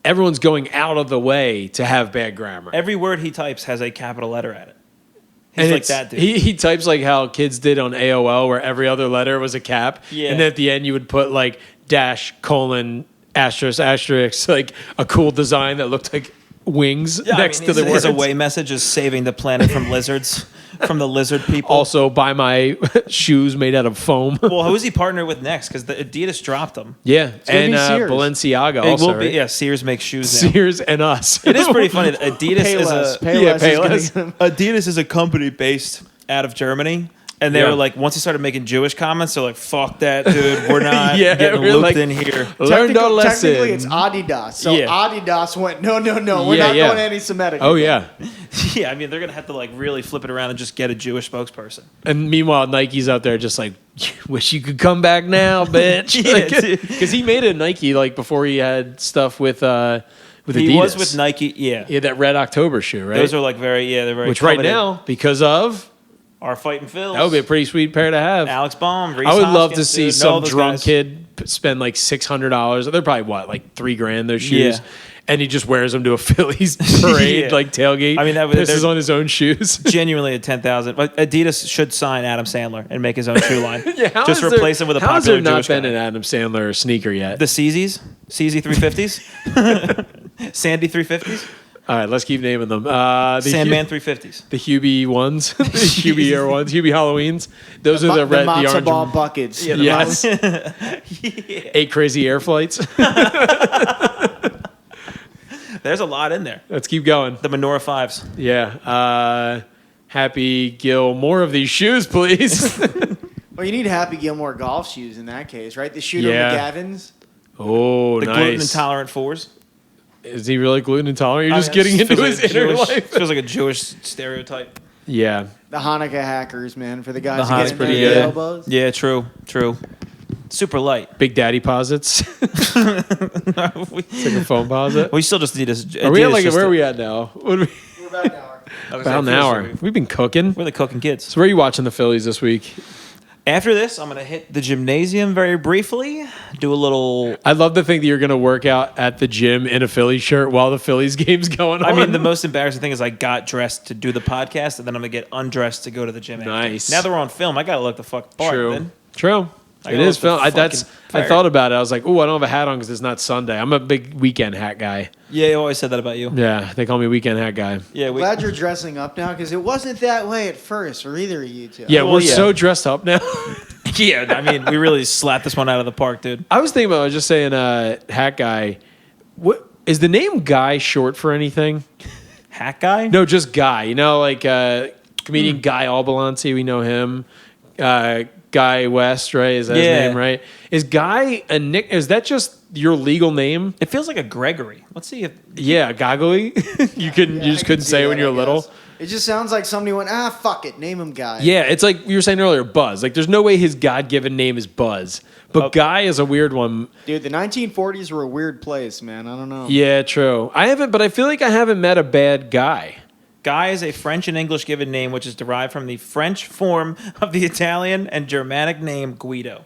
everyone's going out of the way to have bad grammar. Every word he types has a capital letter at it. He's And like it's- that dude. He types like how kids did on AOL, where every other letter was a cap. Yeah. And then at the end, you would put like dash, colon, asterisk, asterisk, like a cool design that looked like wings Yeah, next I mean, to the his words. away message is saving the planet from lizards, from the lizard people. Also, buy my shoes made out of foam. Well, who's he partnered with next? Because the Adidas dropped them. Yeah. gonna And be Sears. Balenciaga It also. will be, right? yeah. Sears makes shoes now. Sears and us. It is pretty funny. That Adidas Pay is less, a pay Yeah, less pay is gonna less. get them. Adidas is a company based out of Germany. And they Yeah. were like, once he started making Jewish comments, they're like, "Fuck that, dude. We're not Yeah, getting we're looped like- in here." Learned our lesson. Technically, it's Adidas. So Yeah. Adidas went, no, we're Yeah, not yeah. going anti-Semitic. Oh, yeah. Yeah, I mean, they're gonna have to like really flip it around and just get a Jewish spokesperson. And meanwhile, Nike's out there just like, wish you could come back now, bitch. Yeah, dude. Because he made a Nike like before he had stuff with Adidas. He was with Nike. Yeah, Yeah, that Red October shoe, right? those are like they're very. Which right coveted. now, because of, are fighting Phils. that would be a pretty sweet pair to have. Alex Baum. Reese I would love to Hoskins, see dude. some No, those drunk guys. kid spend like $600. They're probably what, like $3,000 those shoes, Yeah. and he just wears them to a Phillies parade, Yeah. like tailgate. I mean, that- pisses they're- on his own shoes. Genuinely at 10,000. But Adidas should sign Adam Sandler and make his own shoe line. How just has replace him with a how has popular there not Jewish been guy. an Adam Sandler sneaker yet? The CZ 350s, Sandy 350s, All right, let's keep naming them. The Sandman 350s. the Hubie ones, the Hubie Air ones, Hubie Halloweens. Those are the red, the matzo orange. ball buckets. Yeah, the Yes. 8 crazy air flights. There's a lot in there. Let's keep going. The Menorah 5s. Yeah. Happy Gil, more of these shoes, please. Well, you need Happy Gilmore golf shoes in that case, right? The Shooter Yeah. McGavins. Oh, The nice. gluten intolerant 4s. Is he really gluten intolerant? You're just I mean, getting it into feels his like a inner Jewish- life. Feels like a Jewish stereotype. Yeah. The Hanukkah hackers, man, for the guys The who get Hanukkah's in pretty there with good. elbows. Yeah, true. Super light. Big Daddy posits. It's like a phone posit. We still just need a. Are we at like where are we at now? What are we? We're about an hour. About an hour. We've been cooking. We're the cooking kids. So where are you watching the Phillies this week? After this, I'm gonna hit the gymnasium very briefly. Do a little. I'd love to think that you're going to work out at the gym in a Phillies shirt while the Phillies game's going on. I mean, the most embarrassing thing is I got dressed to do the podcast, and then I'm gonna get undressed to go to the gym. after. Nice. Now that we're on film, I gotta look the fuck apart. True. Then. True. I It gotta is look film. the I fucking part. thought about it. I was like, oh, I don't have a hat on because it's not Sunday. I'm a big weekend hat guy. Yeah, you always said that about you. Yeah, they call me weekend hat guy. Yeah, we. Glad you're dressing up now because it wasn't that way at first for either of you two. Yeah, Well, we're yeah. so dressed up now. Yeah, I mean, we really slapped this one out of the park, dude. I was thinking about. I was just saying, hat guy. What is the name Guy short for anything? Hat guy? No, just Guy. You know, like comedian Guy Albalanci. We know him. Guy West, right? Is that his Yeah. name, right? Is Guy a nick? Is that just your legal name? It feels like a Gregory. Let's see if Yeah, Goggly. you just couldn't say it when you were little. It just sounds like somebody went, fuck it, name him Guy. Yeah, it's like you were saying earlier, Buzz. Like, there's no way his God-given name is Buzz, but Guy is a weird one. Dude, the 1940s were a weird place, man. I don't know. Yeah, true. I haven't, but I feel like I haven't met a bad guy. Guy is a French and English given name which is derived from the French form of the Italian and Germanic name Guido.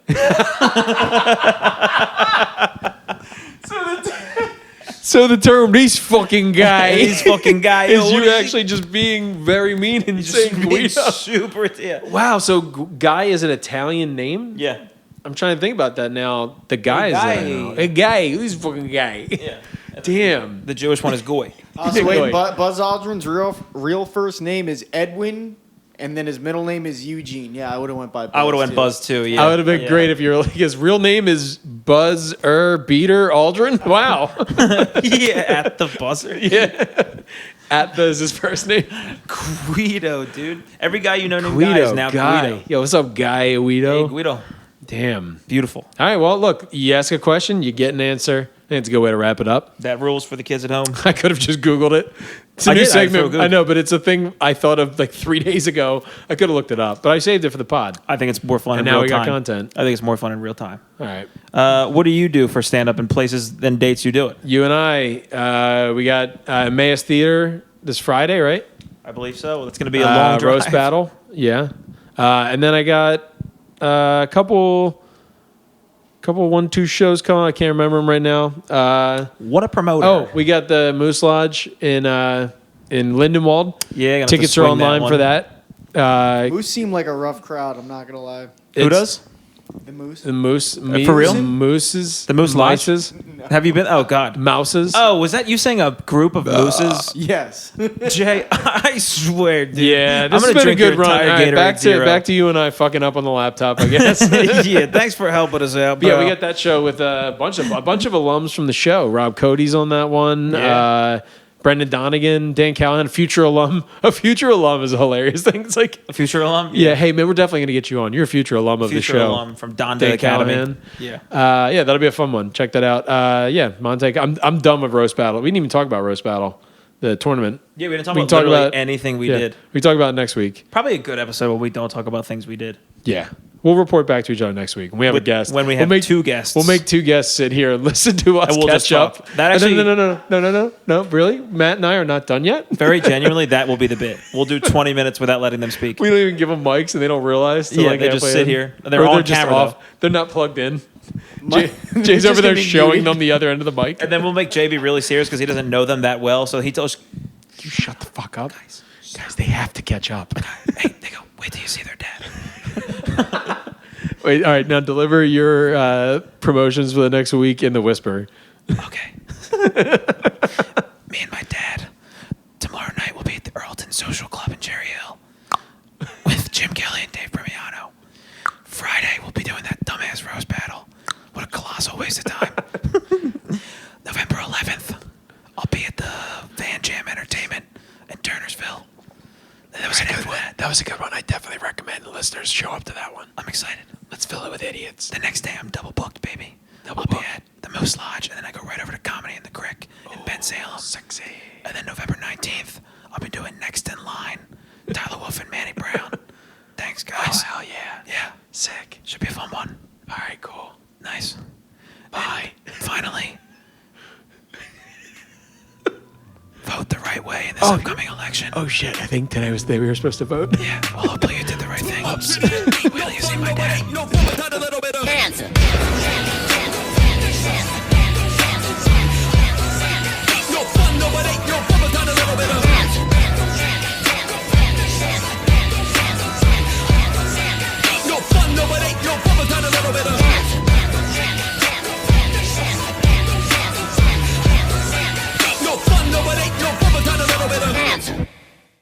So the term "these fucking guy," He's fucking guy. is Yo, you what is he- actually just being very mean and just saying being Guido. super. Yeah. Wow, so Guy is an Italian name? Yeah. I'm trying to think about that now. The guy is Guy. a guy. Who's fucking guy? Yeah. Damn. The Jewish one is Goy. So Goy. wait, Buzz Aldrin's real first name is Edwin, and then his middle name is Eugene. Yeah, I would have went by Buzz. I would have went too. Buzz too. Yeah. I would have been Yeah. great if you were like, his real name is Buzz Beater Aldrin. Wow. Yeah, at the buzzer. Yeah. At the is his first name. Guido, dude. Every guy you know named Guy is now Guido. Yo, what's up, Guy Hey, Guido? Guido. Damn. Beautiful. All right, well, look, you ask a question, you get an answer. I think it's a good way to wrap it up. That rules for the kids at home. I could have just Googled it. It's a I new did, I segment. feel I good. know, but it's a thing I thought of like 3 days ago. I could have looked it up, but I saved it for the pod. I think it's more fun And in now real we got time. content. I think it's more fun in real time. All right. What do you do for stand up in places and dates you do it? You and I, we got Emmaus Theater this Friday, right? I believe so. It's going to be a long drive. roast battle. Yeah. And then I got a couple 1-2 shows coming. I can't remember them right now. What a promoter. Oh, we got the Moose Lodge in Lindenwald. Yeah, gonna have Tickets to are swing that online one. for that. Moose seemed like a rough crowd. I'm not gonna lie. Who It's- does? The Moose. The Moose. For real? Mooses. The Moose Lodge? Mices. Have you been? Oh, God. Mouses. Oh, was that you saying a group of mooses? Yes. Jay, I swear, dude. Yeah, this I'm has gonna been a drink good your run. entire All right, Gatorade back to you and I fucking up on the laptop, I guess. Yeah, thanks for helping us out, bro. Yeah, we got that show with a bunch of alums from the show. Rob Cody's on that one. Yeah. Brendan Donegan, Dan Callahan, future alum. A future alum is a hilarious thing. It's like, a future alum. yeah, hey man, we're definitely gonna get you on. You're a future alum of future the show. alum from Donda Dan Academy. Callahan. Yeah. Yeah, that'll be a fun one. Check that out. Yeah, Monte. I'm done with roast battle. We didn't even talk about roast battle, the tournament. Yeah, we didn't talk We about can talk literally about- anything we Yeah, did. we talk about it next week. Probably a good episode where we don't talk about things we did. Yeah. We'll report back to each other next week. When we have a With- guest. when we have two guests. We'll make 2 guests sit here and listen to us And we'll catch just up. talk. That actually- No. Really? Matt and I are not done yet? Very genuinely, that will be the bit. We'll do 20 minutes without letting them speak. We don't even give them mics and they don't realize. till, Yeah, like, they just halfway sit in. here. They're Or on just camera, off. though. They're not plugged in. My- Jay's just over there gonna be showing muted. them the other end of the mic. And then we'll make JB really serious because he doesn't know them that well. So he tells, You shut the fuck up. Guys, they have to catch up. hey, they go, wait till you see their dad. Wait, all right, now deliver your promotions for the next week in the whisper. Okay. Me and my dad, tomorrow night we'll be at the Earlton Social Club in Cherry Hill with Jim Kelly and Dave Premiano. Friday we'll be doing that dumbass roast battle. What a colossal waste of time. November 11th, I'll be at the Van Jam Entertainment in Turnersville. That was a good one. That was a good one. I definitely recommend the listeners show up to that one. I'm excited. Let's fill it with idiots. The next day I'm double booked, baby. I'll be at the Moose Lodge, and then I go right over to Comedy in the Crick in Ben Salem. Sexy. And then November 19th, I'll be doing Next in Line, Tyler Wolf and Manny Brown. Thanks, guys. Oh, hell yeah. Yeah, Sick. should be a fun one. All right, cool. Nice. Bye. And finally, vote the right way in this upcoming election. Oh, shit. I think today was the day we were supposed to vote. Yeah, well, hopefully you did the right thing. Wait till you see my dad. Ain't no